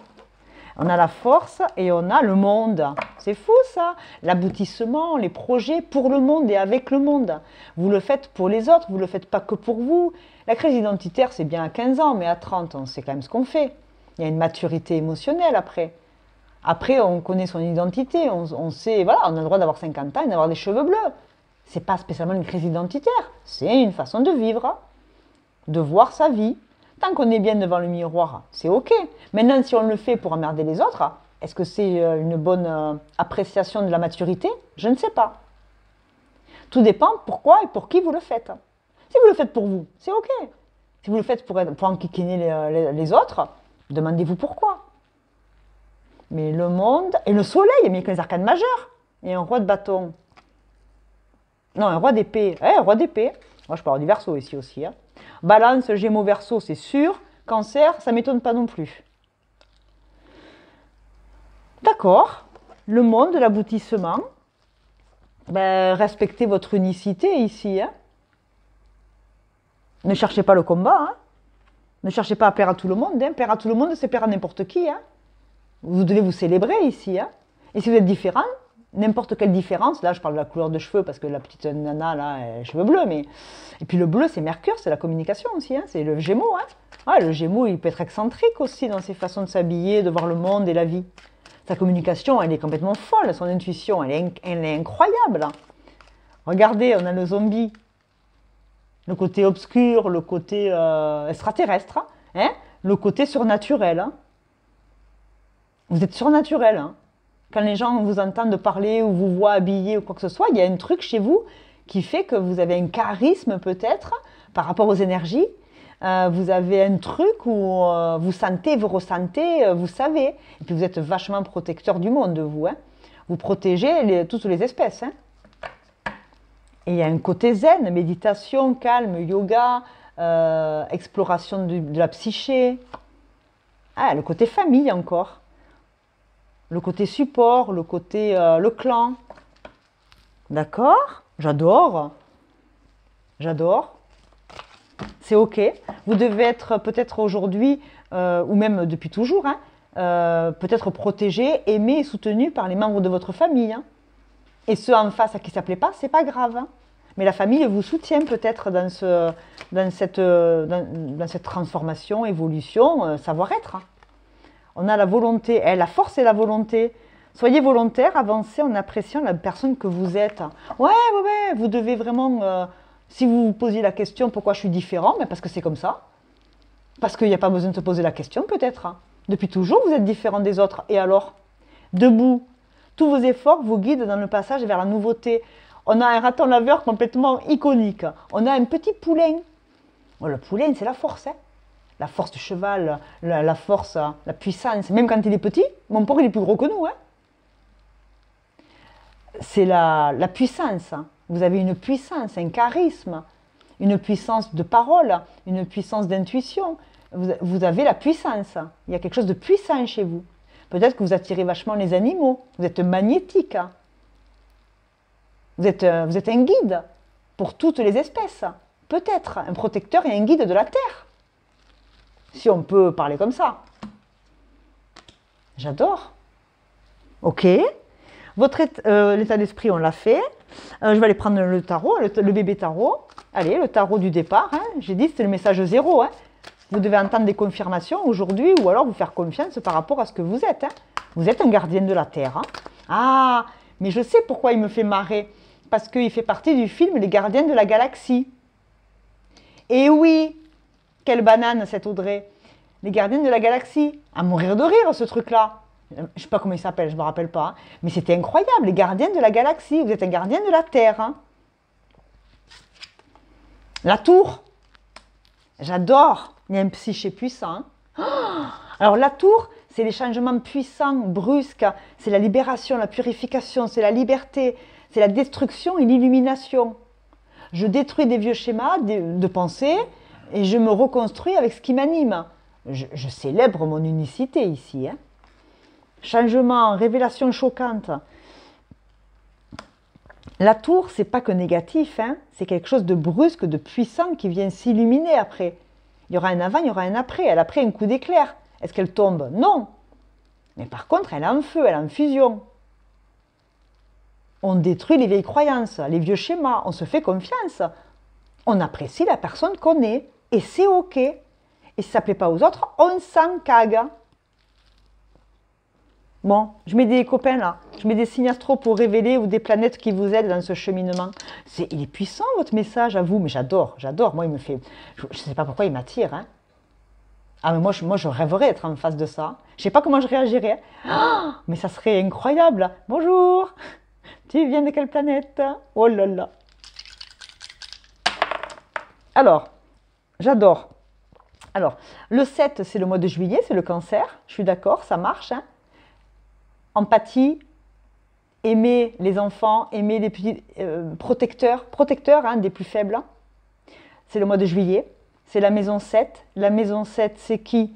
On a la force et on a le monde. C'est fou ça, l'aboutissement, les projets pour le monde et avec le monde. Vous le faites pour les autres, vous ne le faites pas que pour vous. La crise identitaire, c'est bien à 15 ans, mais à 30, on sait quand même ce qu'on fait. Il y a une maturité émotionnelle après. Après, on connaît son identité, on sait, voilà, on a le droit d'avoir 50 ans et d'avoir des cheveux bleus. Ce n'est pas spécialement une crise identitaire, c'est une façon de vivre, de voir sa vie. Tant qu'on est bien devant le miroir, c'est ok. Maintenant, si on le fait pour emmerder les autres, est-ce que c'est une bonne appréciation de la maturité? Je ne sais pas. Tout dépend pourquoi et pour qui vous le faites. Si vous le faites pour vous, c'est ok. Si vous le faites pour enquiquiner les autres, demandez-vous pourquoi. Mais le monde, et le soleil, il y a les arcanes majeures. Il y a un roi de bâton. Non, un roi d'épée. Un roi d'épée. Moi, je parle du Verseau ici aussi. Hein. Balance, Gémeaux, Verseau, c'est sûr. Cancer, ça ne m'étonne pas non plus. D'accord. Le monde, l'aboutissement. Ben, respectez votre unicité ici. Hein. Ne cherchez pas le combat. Hein. Ne cherchez pas à plaire à tout le monde. Hein. Plaire à tout le monde, c'est plaire à n'importe qui. Hein. Vous devez vous célébrer ici. Hein. Et si vous êtes différent, n'importe quelle différence, là je parle de la couleur de cheveux parce que la petite nana là, elle a les cheveux bleus, mais... Et puis le bleu c'est Mercure, c'est la communication aussi, hein. C'est le Gémeaux. Hein. Ouais, le Gémeaux il peut être excentrique aussi dans ses façons de s'habiller, de voir le monde et la vie. Sa communication elle est complètement folle, son intuition elle est incroyable. Hein. Regardez, on a le zombie, le côté obscur, le côté extraterrestre, hein, le côté surnaturel. Hein. Vous êtes surnaturel. Hein. Quand les gens vous entendent parler ou vous voient habillé ou quoi que ce soit, il y a un truc chez vous qui fait que vous avez un charisme peut-être par rapport aux énergies. Vous avez un truc où vous sentez, vous ressentez, vous savez. Et puis vous êtes vachement protecteur du monde, vous. Hein. Vous protégez toutes les espèces. Hein. Et il y a un côté zen, méditation, calme, yoga, exploration de la psyché. Ah, le côté famille encore. Le côté support, le côté le clan. D'accord? J'adore. J'adore. C'est ok. Vous devez être peut-être aujourd'hui, ou même depuis toujours, hein, peut-être protégé, aimé et soutenu par les membres de votre famille. Hein. Et ceux en face à qui ça ne plaît pas, c'est pas grave. Hein. Mais la famille vous soutient peut-être dans cette transformation, évolution, savoir-être. Hein. On a la volonté, la force et la volonté. Soyez volontaire, avancez en appréciant la personne que vous êtes. Ouais, vous devez vraiment... si vous vous posiez la question pourquoi je suis différent, mais parce que c'est comme ça. Parce qu'il n'y a pas besoin de se poser la question peut-être. Hein. Depuis toujours, vous êtes différent des autres. Et alors? Debout. Tous vos efforts vous guident dans le passage vers la nouveauté. On a un raton laveur complètement iconique. On a un petit poulain. Oh, le poulain, c'est la force. Hein. La force du cheval, la force, la puissance. Même quand il est petit, mon porc il est plus gros que nous. Hein. C'est la puissance. Vous avez une puissance, un charisme, une puissance de parole, une puissance d'intuition. Vous avez la puissance. Il y a quelque chose de puissant chez vous. Peut-être que vous attirez vachement les animaux. Vous êtes magnétique. Vous êtes un guide pour toutes les espèces. Peut-être un protecteur et un guide de la Terre. Si on peut parler comme ça. J'adore. Ok. Votre l'état d'esprit, on l'a fait. Je vais aller prendre le tarot, le bébé tarot. Allez, le tarot du départ. Hein. J'ai dit, c'était le message 0. Hein. Vous devez entendre des confirmations aujourd'hui ou alors vous faire confiance par rapport à ce que vous êtes. Hein. Vous êtes un gardien de la Terre. Hein. Ah, mais je sais pourquoi il me fait marrer. Parce qu'il fait partie du film Les Gardiens de la Galaxie. Et oui, quelle banane cette Audrey. Les Gardiens de la Galaxie. À mourir de rire ce truc-là. Je ne sais pas comment il s'appelle, je ne me rappelle pas. Hein. Mais c'était incroyable, les Gardiens de la Galaxie. Vous êtes un gardien de la Terre. Hein. La tour. J'adore. Il y a un psyché puissant. Hein. Alors la tour, c'est les changements puissants, brusques. C'est la libération, la purification, c'est la liberté. C'est la destruction et l'illumination. Je détruis des vieux schémas de pensée et je me reconstruis avec ce qui m'anime. Je célèbre mon unicité ici. Hein. Changement, révélation choquante. La tour, c'est pas que négatif, hein. C'est quelque chose de brusque, de puissant qui vient s'illuminer après. Il y aura un avant, il y aura un après. Elle a pris un coup d'éclair. Est-ce qu'elle tombe? Non. Mais par contre, elle est en feu, elle est en fusion. On détruit les vieilles croyances, les vieux schémas, on se fait confiance. On apprécie la personne qu'on est. Et c'est OK. Et si ça ne plaît pas aux autres, on s'en cague. Bon, je mets des copains là, je mets des signes astro pour révéler ou des planètes qui vous aident dans ce cheminement. Il est puissant votre message à vous, mais j'adore. Moi, il me fait. Je ne sais pas pourquoi il m'attire. Hein. Ah, mais moi, je rêverais d'être en face de ça. Je ne sais pas comment je réagirais. Oh, mais ça serait incroyable. Bonjour, tu viens de quelle planète? Oh là là. Alors, j'adore. Alors, le 7, c'est le mois de juillet, c'est le cancer. Je suis d'accord, ça marche. Hein. Empathie, aimer les enfants, aimer les petits protecteurs hein, des plus faibles. C'est le mois de juillet, c'est la maison 7. La maison 7, c'est qui?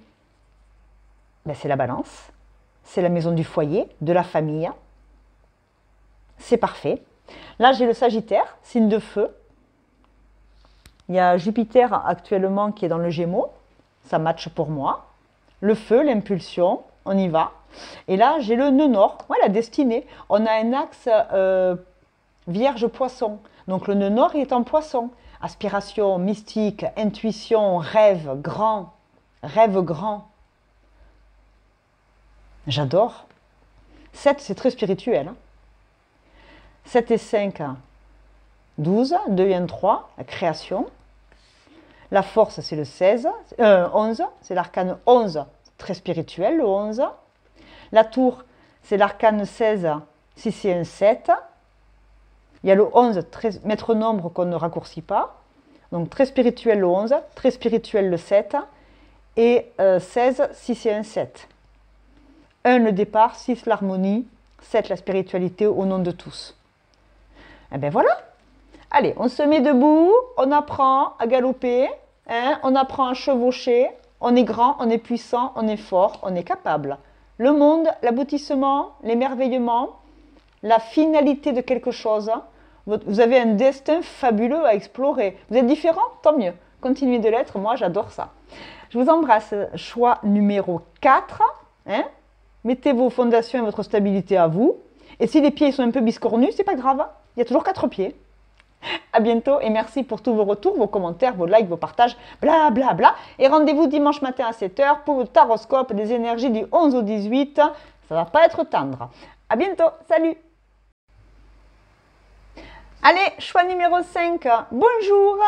Ben, c'est la balance, c'est la maison du foyer, de la famille. C'est parfait. Là, j'ai le Sagittaire, signe de feu. Il y a Jupiter actuellement qui est dans le Gémeaux, ça matche pour moi. Le feu, l'impulsion, on y va. Et là, j'ai le nœud nord, ouais, la destinée. On a un axe Vierge-Poisson. Donc le nœud nord, il est en Poisson. Aspiration, mystique, intuition, rêve grand. Rêve grand. J'adore. 7, c'est très spirituel. Hein. 7 et 5, 12. 2 et 1, 3, la création. La force, c'est le 11. C'est l'arcane 11, très spirituel, le 11. La tour, c'est l'arcane 16, si c'est un 7. Il y a le 11, maître nombre qu'on ne raccourcit pas. Donc très spirituel le 11, très spirituel le 7. Et 16, si c'est un 7. 1 le départ, 6 l'harmonie, 7 la spiritualité au nom de tous. Et bien voilà. Allez, on se met debout, on apprend à galoper, hein, on apprend à chevaucher. On est grand, on est puissant, on est fort, on est capable. Le monde, l'aboutissement, l'émerveillement, la finalité de quelque chose. Vous avez un destin fabuleux à explorer. Vous êtes différent? Tant mieux. Continuez de l'être, moi j'adore ça. Je vous embrasse. Choix numéro 4. Hein? Mettez vos fondations et votre stabilité à vous. Et si les pieds sont un peu biscornus, c'est pas grave. Il y a toujours 4 pieds. À bientôt et merci pour tous vos retours, vos commentaires, vos likes, vos partages, bla bla bla. Et rendez-vous dimanche matin à 7 h pour le taroscope des énergies du 11 au 18. Ça va pas être tendre. À bientôt, salut. Allez, choix numéro 5. Bonjour.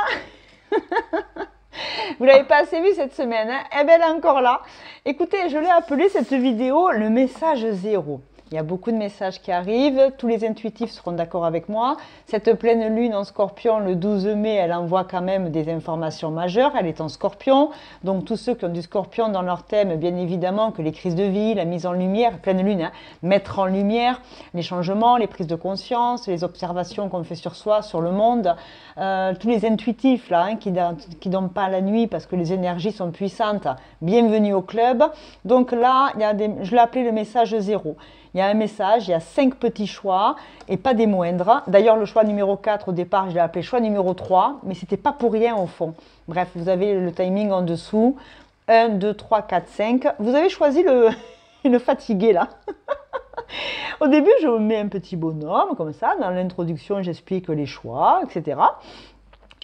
Vous l'avez pas assez vu cette semaine, hein? Eh bien, elle est encore là. Écoutez, je l'ai appelé cette vidéo le message zéro. Il y a beaucoup de messages qui arrivent, tous les intuitifs seront d'accord avec moi. Cette pleine lune en scorpion, le 12 mai, elle envoie quand même des informations majeures, elle est en scorpion. Donc tous ceux qui ont du scorpion dans leur thème, bien évidemment que les crises de vie, la mise en lumière, pleine lune, hein, mettre en lumière les changements, les prises de conscience, les observations qu'on fait sur soi, sur le monde. Tous les intuitifs là, hein, qui ne dorment pas la nuit parce que les énergies sont puissantes, bienvenue au club. Donc là, je l'ai appelé le message zéro. Il y a un message, il y a 5 petits choix et pas des moindres. D'ailleurs, le choix numéro 4 au départ, je l'ai appelé choix numéro 3, mais ce n'était pas pour rien au fond. Bref, vous avez le timing en dessous. 1, 2, 3, 4, 5. Vous avez choisi le fatigué là. Au début, je mets un petit bonhomme comme ça. Dans l'introduction, j'explique les choix, etc.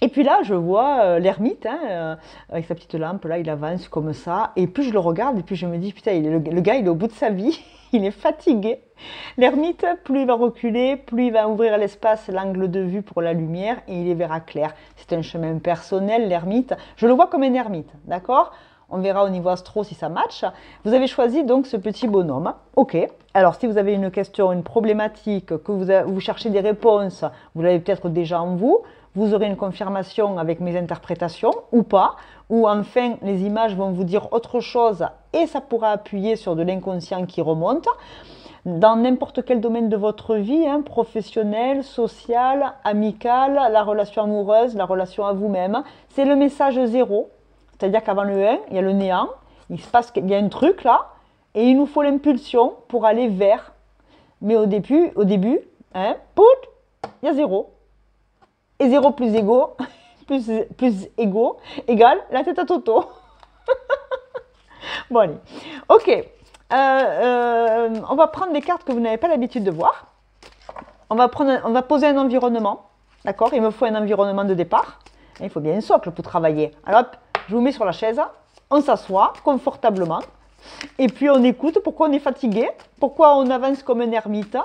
Et puis là, je vois l'ermite, hein, avec sa petite lampe, là, il avance comme ça. Et puis je le regarde, et puis je me dis, putain, le gars, il est au bout de sa vie, il est fatigué. L'ermite, plus il va reculer, plus il va ouvrir l'espace, l'angle de vue pour la lumière, et il y verra clair. C'est un chemin personnel, l'ermite. Je le vois comme un ermite, d'accord? On verra au niveau astro si ça match. Vous avez choisi donc ce petit bonhomme. Ok. Alors, si vous avez une question, une problématique, que vous cherchez des réponses, vous l'avez peut-être déjà en vous. Vous aurez une confirmation avec mes interprétations ou pas. Ou enfin, les images vont vous dire autre chose et ça pourra appuyer sur de l'inconscient qui remonte. dans n'importe quel domaine de votre vie, hein, professionnel, social, amical, la relation amoureuse, la relation à vous-même. C'est le message zéro, c'est-à-dire qu'avant le 1, il y a le néant, il se passe qu'il y a un truc là, et il nous faut l'impulsion pour aller vers. Mais au début, hein, pout, il y a 0. Et 0 plus égo, plus égo, égale la tête à Toto. Bon allez, ok. On va prendre des cartes que vous n'avez pas l'habitude de voir. On va poser un environnement, d'accord? Il me faut un environnement de départ. Et il faut bien un socle pour travailler. Alors hop, je vous mets sur la chaise, on s'assoit confortablement. Et puis on écoute pourquoi on est fatigué, pourquoi on avance comme un ermite.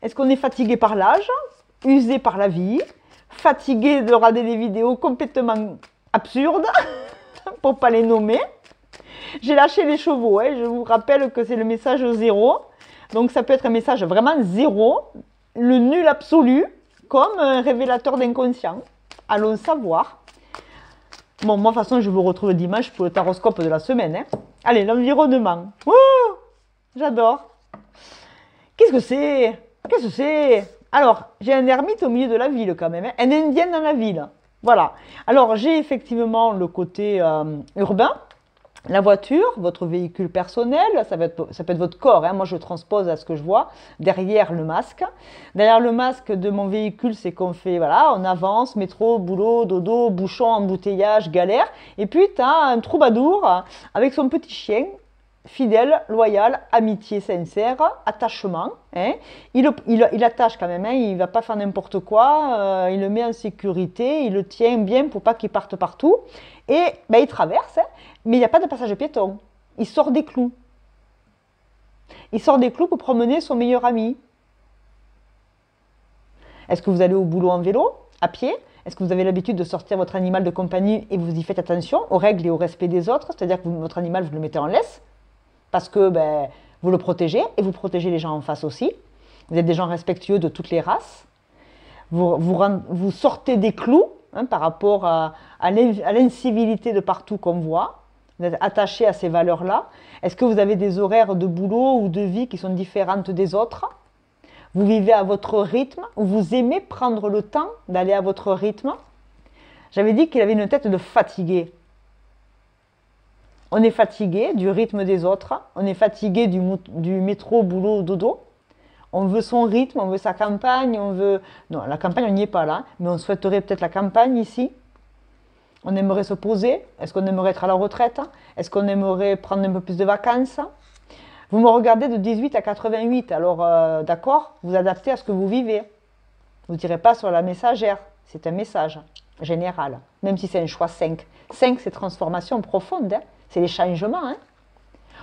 Est-ce qu'on est fatigué par l'âge, usé par la vie, fatigué de regarder des vidéos complètement absurdes, pour ne pas les nommer. J'ai lâché les chevaux, hein. Je vous rappelle que c'est le message 0. Donc ça peut être un message vraiment 0, le nul absolu, comme un révélateur d'inconscient. Allons savoir. Bon, moi de toute façon, je vous retrouve dimanche pour le taroscope de la semaine. Hein. Allez, l'environnement. Oh, j'adore. Qu'est-ce que c'est? Qu'est-ce que c'est? Alors, j'ai un ermite au milieu de la ville quand même, hein. Un indien dans la ville. Voilà. Alors, j'ai effectivement le côté urbain. La voiture, votre véhicule personnel, ça peut être votre corps, hein. Moi je transpose à ce que je vois, derrière le masque. Derrière le masque de mon véhicule, c'est qu'on fait, voilà, on avance, métro, boulot, dodo, bouchon, embouteillage, galère. Et puis tu as un troubadour avec son petit chien, fidèle, loyal, amitié sincère, attachement. Hein. Il attache quand même, hein. Il ne va pas faire n'importe quoi, il le met en sécurité, il le tient bien pour pas qu'il parte partout. Et ben, il traverse, hein, mais il n'y a pas de passage piéton. Il sort des clous. Il sort des clous pour promener son meilleur ami. Est-ce que vous allez au boulot en vélo, à pied? Est-ce que vous avez l'habitude de sortir votre animal de compagnie et vous y faites attention aux règles et au respect des autres? C'est-à-dire que votre animal, vous le mettez en laisse parce que ben, vous le protégez et vous protégez les gens en face aussi. Vous êtes des gens respectueux de toutes les races. Vous sortez des clous, hein, par rapport à l'incivilité de partout qu'on voit. Vous êtes attaché à ces valeurs-là. Est-ce que vous avez des horaires de boulot ou de vie qui sont différentes des autres? Vous vivez à votre rythme ou vous aimez prendre le temps d'aller à votre rythme? J'avais dit qu'il avait une tête de fatigué. On est fatigué du rythme des autres. On est fatigué du métro, boulot, dodo. On veut son rythme, on veut sa campagne, on veut... Non, la campagne, on n'y est pas là, mais on souhaiterait peut-être la campagne ici. On aimerait se poser. Est-ce qu'on aimerait être à la retraite? Est-ce qu'on aimerait prendre un peu plus de vacances? Vous me regardez de 18 à 88, alors d'accord, vous adaptez à ce que vous vivez. Vous ne tirez pas sur la messagère, c'est un message général, même si c'est un choix 5. 5, c'est transformation profonde, hein. C'est les changements. Hein.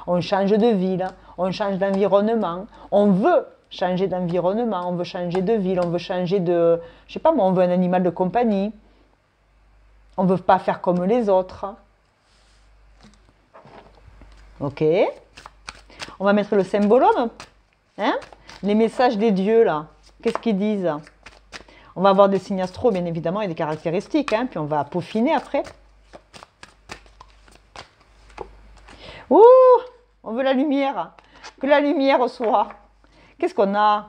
On change de ville, on change d'environnement, on veut changer d'environnement, on veut changer de ville, on veut changer de... Je sais pas moi, on veut un animal de compagnie. On ne veut pas faire comme les autres. Ok. On va mettre le symbolome. Hein? Les messages des dieux, là. Qu'est-ce qu'ils disent? On va avoir des signes astro, bien évidemment, et des caractéristiques. Hein? Puis on va peaufiner après. Ouh! On veut la lumière. Que la lumière soit. Qu'est-ce qu'on a?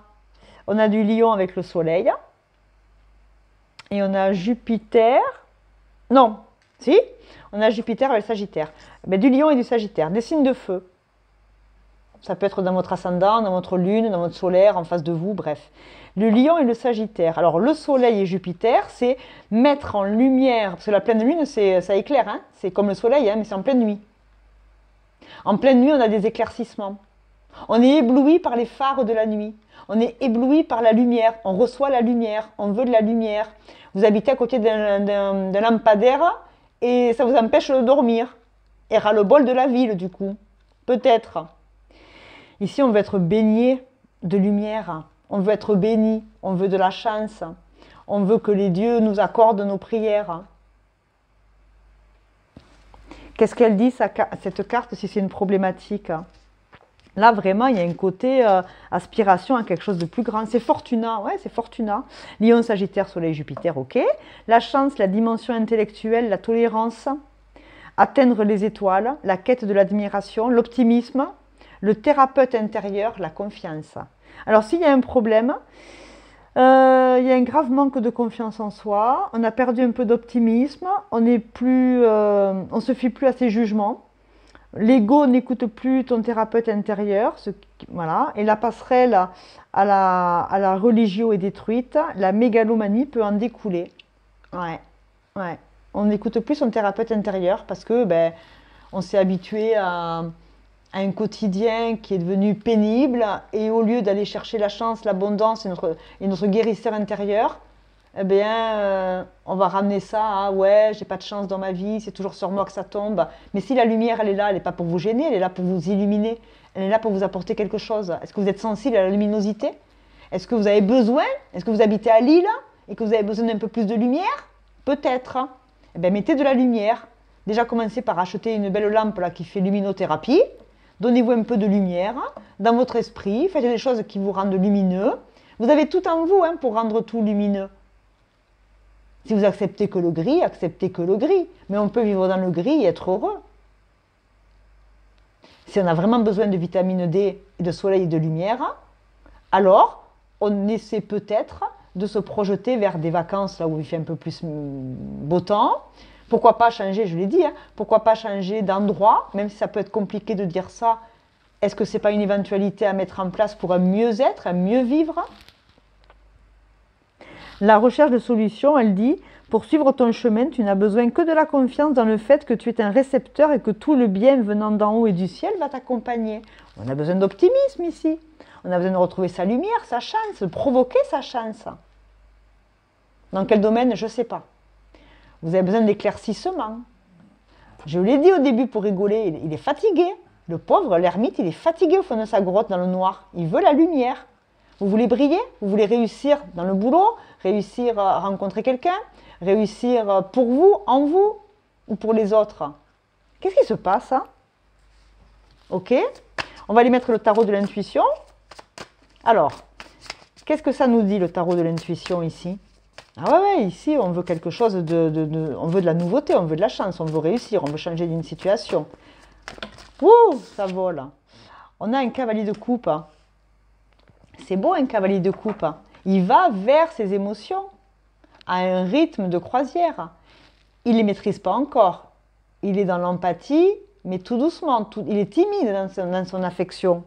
On a du lion avec le soleil. Et on a Jupiter. Non, si? On a Jupiter avec le Sagittaire. Mais du lion et du Sagittaire. Des signes de feu. Ça peut être dans votre ascendant, dans votre lune, dans votre solaire, en face de vous, bref. Le lion et le Sagittaire. Alors, le soleil et Jupiter, c'est mettre en lumière. Parce que la pleine lune, ça éclaire. Hein, c'est comme le soleil, hein, mais c'est en pleine nuit. En pleine nuit, on a des éclaircissements. On est ébloui par les phares de la nuit. On est ébloui par la lumière. On reçoit la lumière. On veut de la lumière. Vous habitez à côté d'un lampadaire et ça vous empêche de dormir. Et ras-le-bol de la ville, du coup. Peut-être. Ici, on veut être baigné de lumière. On veut être béni. On veut de la chance. On veut que les dieux nous accordent nos prières. Qu'est-ce qu'elle dit, cette carte, si c'est une problématique? Là, vraiment, il y a un côté aspiration à quelque chose de plus grand. C'est Fortuna, ouais, c'est Fortuna. Lion, Sagittaire, Soleil, Jupiter, ok. La chance, la dimension intellectuelle, la tolérance, atteindre les étoiles, la quête de l'admiration, l'optimisme, le thérapeute intérieur, la confiance. Alors s'il y a un problème, il y a un grave manque de confiance en soi, on a perdu un peu d'optimisme, on se fie plus à ses jugements, l'ego n'écoute plus ton thérapeute intérieur, voilà, et la passerelle à la religio est détruite, la mégalomanie peut en découler. Ouais, ouais. On n'écoute plus son thérapeute intérieur parce que on s'est habitué à un quotidien qui est devenu pénible et au lieu d'aller chercher la chance, l'abondance et notre guérisseur intérieur, on va ramener ça à ouais, j'ai pas de chance dans ma vie, c'est toujours sur moi que ça tombe. Mais si la lumière elle est là, elle n'est pas pour vous gêner, elle est là pour vous illuminer, elle est là pour vous apporter quelque chose. Est-ce que vous êtes sensible à la luminosité? Est-ce que vous avez besoin? Est-ce que vous habitez à Lille et que vous avez besoin d'un peu plus de lumière? Peut-être. Mettez de la lumière. Déjà commencez par acheter une belle lampe là, qui fait luminothérapie. Donnez-vous un peu de lumière dans votre esprit, faites des choses qui vous rendent lumineux. Vous avez tout en vous pour rendre tout lumineux. Si vous acceptez que le gris, acceptez que le gris. Mais on peut vivre dans le gris et être heureux. Si on a vraiment besoin de vitamine D, et de soleil et de lumière, alors on essaie peut-être de se projeter vers des vacances là où il fait un peu plus beau temps. Pourquoi pas changer, je l'ai dit, pourquoi pas changer d'endroit, même si ça peut être compliqué de dire ça. Est-ce que ce n'est pas une éventualité à mettre en place pour un mieux-être, un mieux vivre? La recherche de solutions, elle dit, pour suivre ton chemin, tu n'as besoin que de la confiance dans le fait que tu es un récepteur et que tout le bien venant d'en haut et du ciel va t'accompagner. On a besoin d'optimisme ici. On a besoin de retrouver sa lumière, sa chance, de provoquer sa chance. Dans quel domaine, je ne sais pas. Vous avez besoin d'éclaircissement. Je l'ai dit au début pour rigoler, il est fatigué. Le pauvre, l'ermite, il est fatigué au fond de sa grotte dans le noir. Il veut la lumière. Vous voulez briller? Vous voulez réussir dans le boulot? Réussir à rencontrer quelqu'un? Réussir pour vous, en vous ou pour les autres? Qu'est-ce qui se passe? Ok. On va aller mettre le tarot de l'intuition. Alors, qu'est-ce que ça nous dit le tarot de l'intuition ici? Ah ouais, ici on veut quelque chose on veut de la nouveauté, on veut de la chance, on veut réussir, on veut changer d'une situation. Ouh, ça vole. On a un cavalier de coupe. C'est beau un cavalier de coupe. Il va vers ses émotions à un rythme de croisière. Il ne les maîtrise pas encore. Il est dans l'empathie, mais tout doucement. Il est timide dans son affection.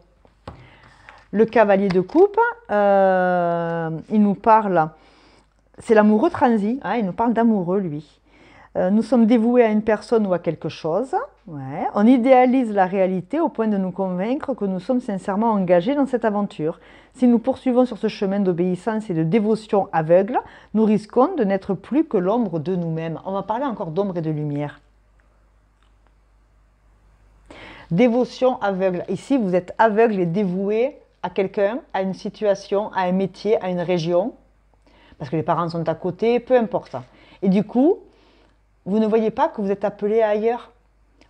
Le cavalier de coupe, il nous parle... C'est l'amoureux transi, il nous parle d'amoureux, lui. Nous sommes dévoués à une personne ou à quelque chose. Ouais. On idéalise la réalité au point de nous convaincre que nous sommes sincèrement engagés dans cette aventure. Si nous poursuivons sur ce chemin d'obéissance et de dévotion aveugle, nous risquons de n'être plus que l'ombre de nous-mêmes. On va parler encore d'ombre et de lumière. Dévotion aveugle. Ici, vous êtes aveugle et dévoué à quelqu'un, à une situation, à un métier, à une région. Parce que les parents sont à côté, peu importe. Et du coup, vous ne voyez pas que vous êtes appelé ailleurs.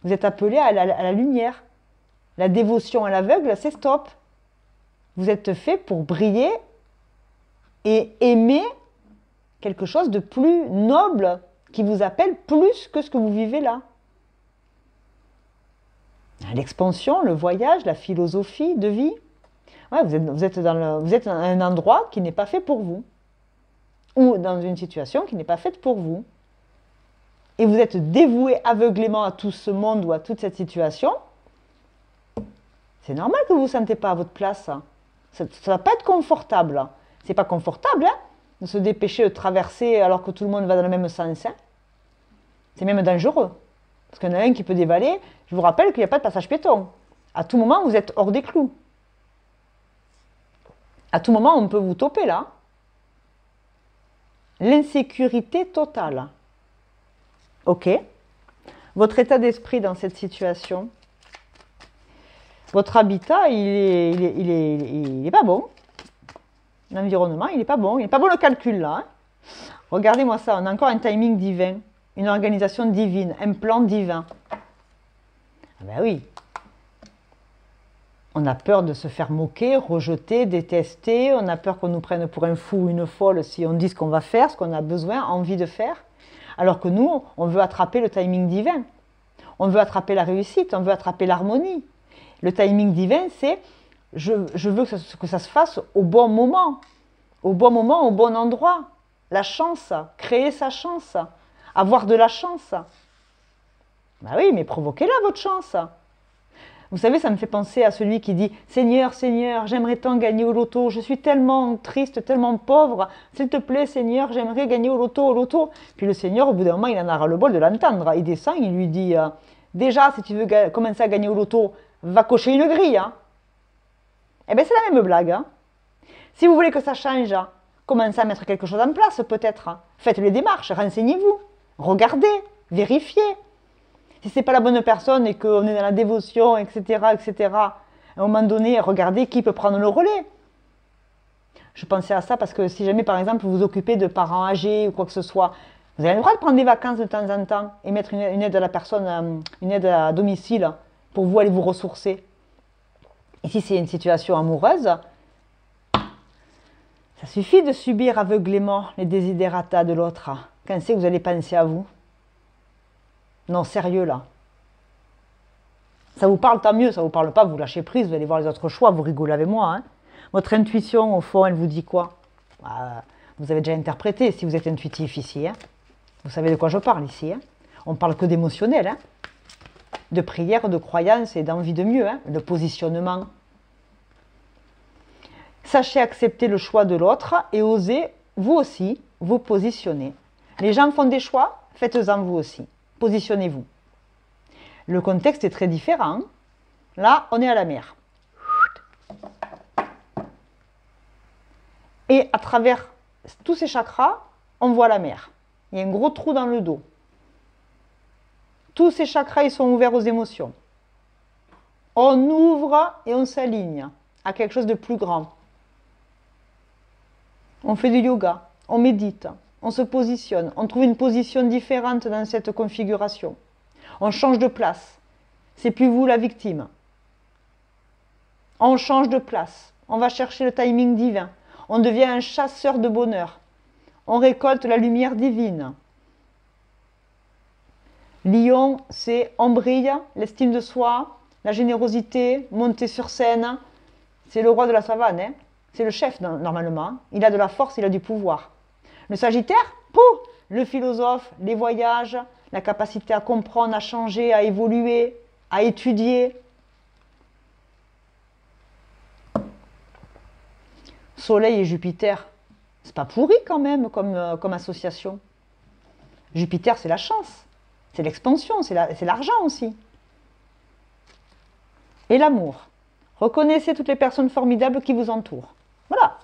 Vous êtes appelé à la lumière. La dévotion à l'aveugle, c'est stop. Vous êtes fait pour briller et aimer quelque chose de plus noble qui vous appelle plus que ce que vous vivez là. L'expansion, le voyage, la philosophie de vie. Ouais, vous êtes dans un endroit qui n'est pas fait pour vous. Ou dans une situation qui n'est pas faite pour vous. Et vous êtes dévoué aveuglément à tout ce monde ou à toute cette situation, c'est normal que vous ne vous sentez pas à votre place. Ça ne va pas être confortable. C'est pas confortable de se dépêcher de traverser alors que tout le monde va dans le même sens. C'est même dangereux. Parce qu'il y en a un qui peut dévaler. Je vous rappelle qu'il n'y a pas de passage piéton. À tout moment, vous êtes hors des clous. À tout moment, on peut vous toper là. L'insécurité totale. Ok. Votre état d'esprit dans cette situation. Votre habitat, il est pas bon. L'environnement, il n'est pas bon. Il n'est pas bon le calcul là. Regardez-moi ça. On a encore un timing divin. Une organisation divine. Un plan divin. Ah ben oui. On a peur de se faire moquer, rejeter, détester. On a peur qu'on nous prenne pour un fou ou une folle si on dit ce qu'on va faire, ce qu'on a besoin, envie de faire. Alors que nous, on veut attraper le timing divin. On veut attraper la réussite, on veut attraper l'harmonie. Le timing divin, c'est je veux que ça se fasse au bon moment, au bon endroit. La chance, créer sa chance, avoir de la chance. Ben oui, mais provoquez-la votre chance. Vous savez, ça me fait penser à celui qui dit « Seigneur, Seigneur, j'aimerais tant gagner au loto, je suis tellement triste, tellement pauvre, s'il te plaît, Seigneur, j'aimerais gagner au loto, au loto. » Puis le Seigneur, au bout d'un moment, il en a ras-le-bol de l'entendre. Il descend, il lui dit « Déjà, si tu veux commencer à gagner au loto, va cocher une grille. Hein. » Eh bien, c'est la même blague. Hein. Si vous voulez que ça change, commencez à mettre quelque chose en place, peut-être. Faites les démarches, renseignez-vous, regardez, vérifiez. Si ce n'est pas la bonne personne et qu'on est dans la dévotion, etc., à un moment donné, regardez qui peut prendre le relais. Je pensais à ça parce que si jamais, par exemple, vous vous occupez de parents âgés ou quoi que ce soit, vous avez le droit de prendre des vacances de temps en temps et mettre une aide à la personne, une aide à domicile pour vous aller vous ressourcer. Et si c'est une situation amoureuse, ça suffit de subir aveuglément les desiderata de l'autre. Quand c'est que vous allez penser à vous? Non, sérieux là. Ça vous parle, tant mieux. Ça ne vous parle pas, vous lâchez prise, vous allez voir les autres choix, vous rigolez avec moi. Hein. Votre intuition, au fond, elle vous dit quoi? Vous avez déjà interprété si vous êtes intuitif ici. Hein. Vous savez de quoi je parle ici. Hein. On ne parle que d'émotionnel, hein. De prière, de croyance et d'envie de mieux, hein. De positionnement. Sachez accepter le choix de l'autre et osez, vous aussi, vous positionner. Les gens font des choix, faites-en vous aussi. Positionnez-vous. Le contexte est très différent. Là, on est à la mer. Et à travers tous ces chakras, on voit la mer. Il y a un gros trou dans le dos. Tous ces chakras, ils sont ouverts aux émotions. On ouvre et on s'aligne à quelque chose de plus grand. On fait du yoga, on médite, on se positionne, on trouve une position différente dans cette configuration. On change de place. C'est plus vous la victime. On change de place. On va chercher le timing divin. On devient un chasseur de bonheur. On récolte la lumière divine. Lion, c'est on brille, l'estime de soi, la générosité, monter sur scène. C'est le roi de la savane. Hein. C'est le chef normalement. Il a de la force, il a du pouvoir. Le Sagittaire, le philosophe, les voyages, la capacité à comprendre, à changer, à évoluer, à étudier. Soleil et Jupiter, c'est pas pourri quand même comme association. Jupiter, c'est la chance, c'est l'expansion, c'est l'argent aussi. Et l'amour. Reconnaissez toutes les personnes formidables qui vous entourent. Voilà.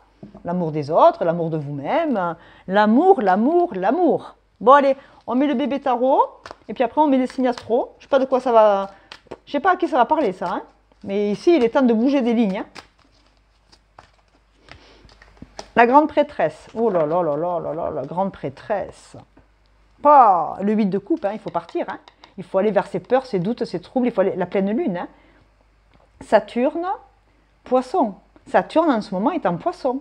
L'amour des autres, l'amour de vous-même, l'amour, l'amour, l'amour. Bon allez, on met le bébé tarot, et puis après on met les signes astro. Je sais pas de quoi ça va... Je sais pas à qui ça va parler ça, hein. Mais ici il est temps de bouger des lignes. Hein. La grande prêtresse. Oh là là là là là là, la grande prêtresse. Pas le 8 de coupe, hein, il faut partir. Hein. Il faut aller vers ses peurs, ses doutes, ses troubles, il faut aller la pleine lune. Hein. Saturne, poisson. Saturne en ce moment est en poisson.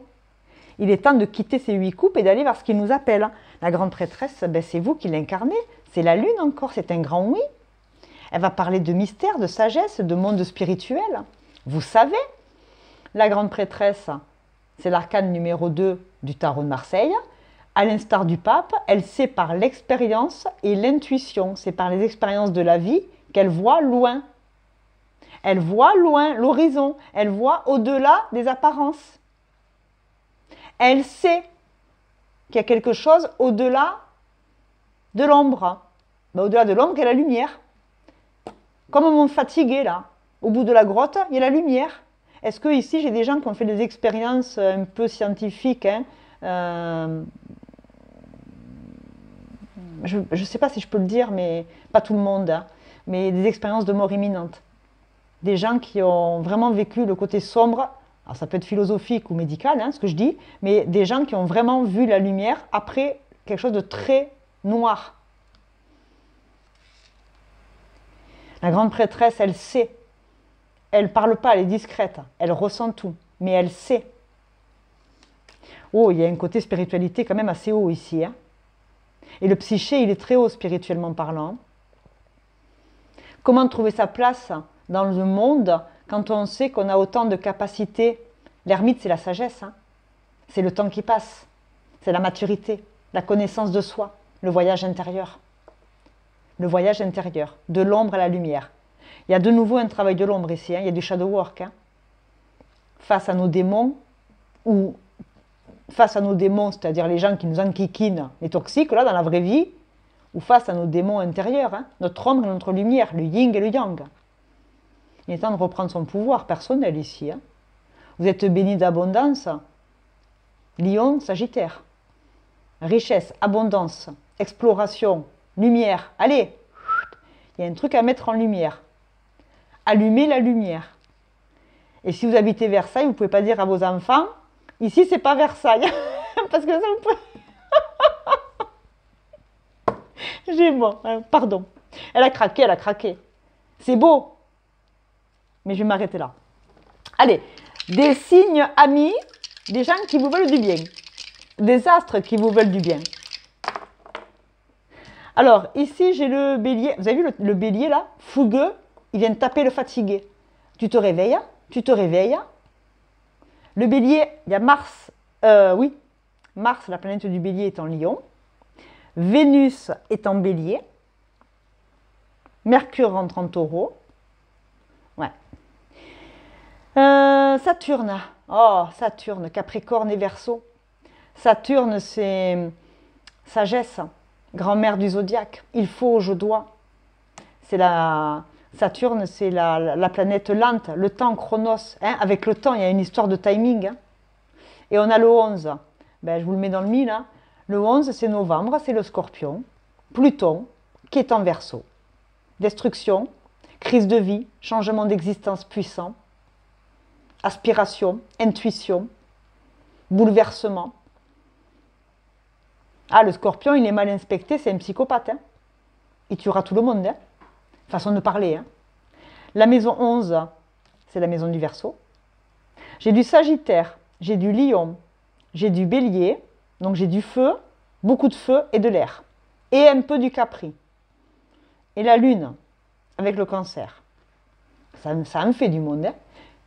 Il est temps de quitter ces 8 coupes et d'aller vers ce qui nous appelle. La grande prêtresse, ben c'est vous qui l'incarnez. C'est la lune encore, c'est un grand oui. Elle va parler de mystère, de sagesse, de monde spirituel. Vous savez, la grande prêtresse, c'est l'arcane numéro 2 du tarot de Marseille. À l'instar du pape, elle sait par l'expérience et l'intuition. C'est par les expériences de la vie qu'elle voit loin. Elle voit loin l'horizon. Elle voit au-delà des apparences. Elle sait qu'il y a quelque chose au-delà de l'ombre. Ben, au-delà de l'ombre, il y a la lumière. Comme mon monde fatigué, là. Au bout de la grotte, il y a la lumière. Est-ce que ici, j'ai des gens qui ont fait des expériences un peu scientifiques, hein, je ne sais pas si je peux le dire, mais pas tout le monde, hein, mais des expériences de mort imminente. Des gens qui ont vraiment vécu le côté sombre, alors ça peut être philosophique ou médical, hein, ce que je dis, mais des gens qui ont vraiment vu la lumière après quelque chose de très noir. La grande prêtresse, elle sait. Elle ne parle pas, elle est discrète. Elle ressent tout, mais elle sait. Oh, il y a un côté spiritualité quand même assez haut ici. Hein. Et le psyché, il est très haut spirituellement parlant. Comment trouver sa place dans le monde quand on sait qu'on a autant de capacités. L'ermite, c'est la sagesse, hein. C'est le temps qui passe, c'est la maturité, la connaissance de soi, le voyage intérieur. Le voyage intérieur, de l'ombre à la lumière. Il y a de nouveau un travail de l'ombre ici, hein. Il y a du shadow work. Hein. Face à nos démons, ou face à nos démons, c'est-à-dire les gens qui nous enquiquinent, les toxiques, là, dans la vraie vie, ou face à nos démons intérieurs, hein, notre ombre et notre lumière, le yin et le yang. Il est temps de reprendre son pouvoir personnel ici. Hein. Vous êtes béni d'abondance, Lion, Sagittaire. Richesse, abondance, exploration, lumière. Allez, il y a un truc à mettre en lumière. Allumez la lumière. Et si vous habitez Versailles, vous ne pouvez pas dire à vos enfants, ici, c'est pas Versailles. Parce que ça, vous pouvez... J'ai bon, pardon. Elle a craqué, elle a craqué. C'est beau. Mais je vais m'arrêter là. Allez, des signes amis, des gens qui vous veulent du bien. Des astres qui vous veulent du bien. Alors, ici, j'ai le bélier. Vous avez vu le bélier, là? Fougueux, il vient de taper le fatigué. Tu te réveilles, tu te réveilles. Le bélier, il y a Mars. Oui, Mars, la planète du bélier, est en lion. Vénus est en bélier. Mercure rentre en taureau. Ouais. Saturne. Oh, Saturne, Capricorne et Verseau. Saturne, c'est sagesse, grand-mère du zodiaque. Il faut, je dois. C'est Saturne, c'est la planète lente, le temps, Chronos. Hein, avec le temps, il y a une histoire de timing. Hein. Et on a le 11. Ben, je vous le mets dans le mille. Hein. Le 11, c'est novembre, c'est le Scorpion. Pluton, qui est en Verseau. Destruction, crise de vie, changement d'existence puissant. Aspiration, intuition, bouleversement. Ah, le Scorpion, il est mal inspecté, c'est un psychopathe. Hein. Il tuera tout le monde. Hein. Façon de parler. Hein. La maison 11, c'est la maison du Verseau. J'ai du Sagittaire, j'ai du Lion, j'ai du Bélier, donc j'ai du feu, beaucoup de feu et de l'air. Et un peu du Capri. Et la Lune, avec le Cancer. Ça en fait du monde. Hein.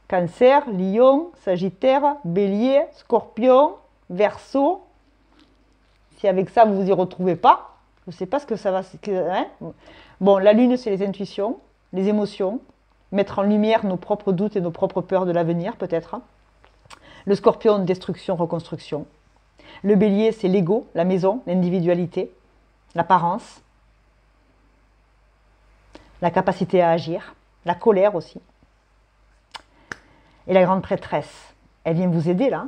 Cancer, Lion, Sagittaire, Bélier, Scorpion, Verseau. Si avec ça, vous ne vous y retrouvez pas, je ne sais pas ce que ça va... Hein. Bon, la Lune, c'est les intuitions, les émotions, mettre en lumière nos propres doutes et nos propres peurs de l'avenir, peut-être. Le Scorpion, destruction, reconstruction. Le Bélier, c'est l'ego, la maison, l'individualité, l'apparence, la capacité à agir, la colère aussi. Et la grande prêtresse, elle vient vous aider là.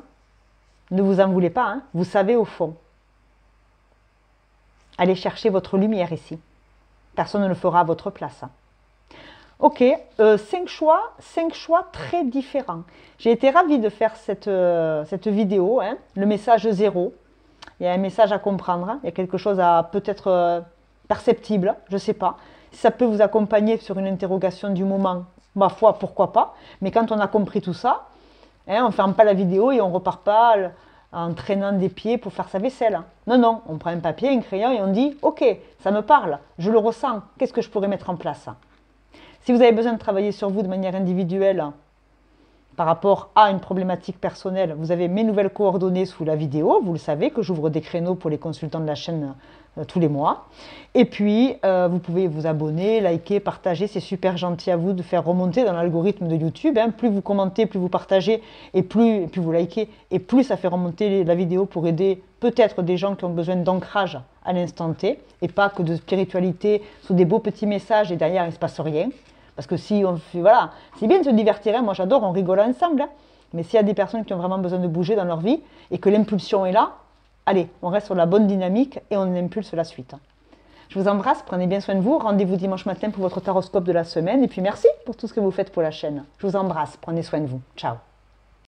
Ne vous en voulez pas, hein. Vous savez au fond. Allez chercher votre lumière ici. Personne ne le fera à votre place. Hein. Ok, 5 choix très différents. J'ai été ravie de faire cette vidéo, hein. Le message 0. Il y a un message à comprendre, hein. Il y a quelque chose à peut-être perceptible, je ne sais pas. Si ça peut vous accompagner sur une interrogation du moment, ma foi, pourquoi pas. Mais quand on a compris tout ça, hein, on ne ferme pas la vidéo et on ne repart pas en traînant des pieds pour faire sa vaisselle. Non, non, on prend un papier, un crayon et on dit « Ok, ça me parle, je le ressens, qu'est-ce que je pourrais mettre en place ?» Si vous avez besoin de travailler sur vous de manière individuelle par rapport à une problématique personnelle, vous avez mes nouvelles coordonnées sous la vidéo. Vous le savez que j'ouvre des créneaux pour les consultants de la chaîne tous les mois. Et puis, vous pouvez vous abonner, liker, partager. C'est super gentil à vous de faire remonter dans l'algorithme de YouTube. Hein. Plus vous commentez, plus vous partagez et plus vous likez. Et plus ça fait remonter la vidéo pour aider peut-être des gens qui ont besoin d'ancrage à l'instant T. Et pas que de spiritualité sous des beaux petits messages et derrière il ne se passe rien. Parce que si on fait, voilà, c'est bien de se divertir, hein, moi j'adore, on rigole ensemble. Hein. Mais s'il y a des personnes qui ont vraiment besoin de bouger dans leur vie et que l'impulsion est là, allez, on reste sur la bonne dynamique et on impulse la suite. Je vous embrasse, prenez bien soin de vous. Rendez-vous dimanche matin pour votre taroscope de la semaine. Et puis merci pour tout ce que vous faites pour la chaîne. Je vous embrasse, prenez soin de vous. Ciao.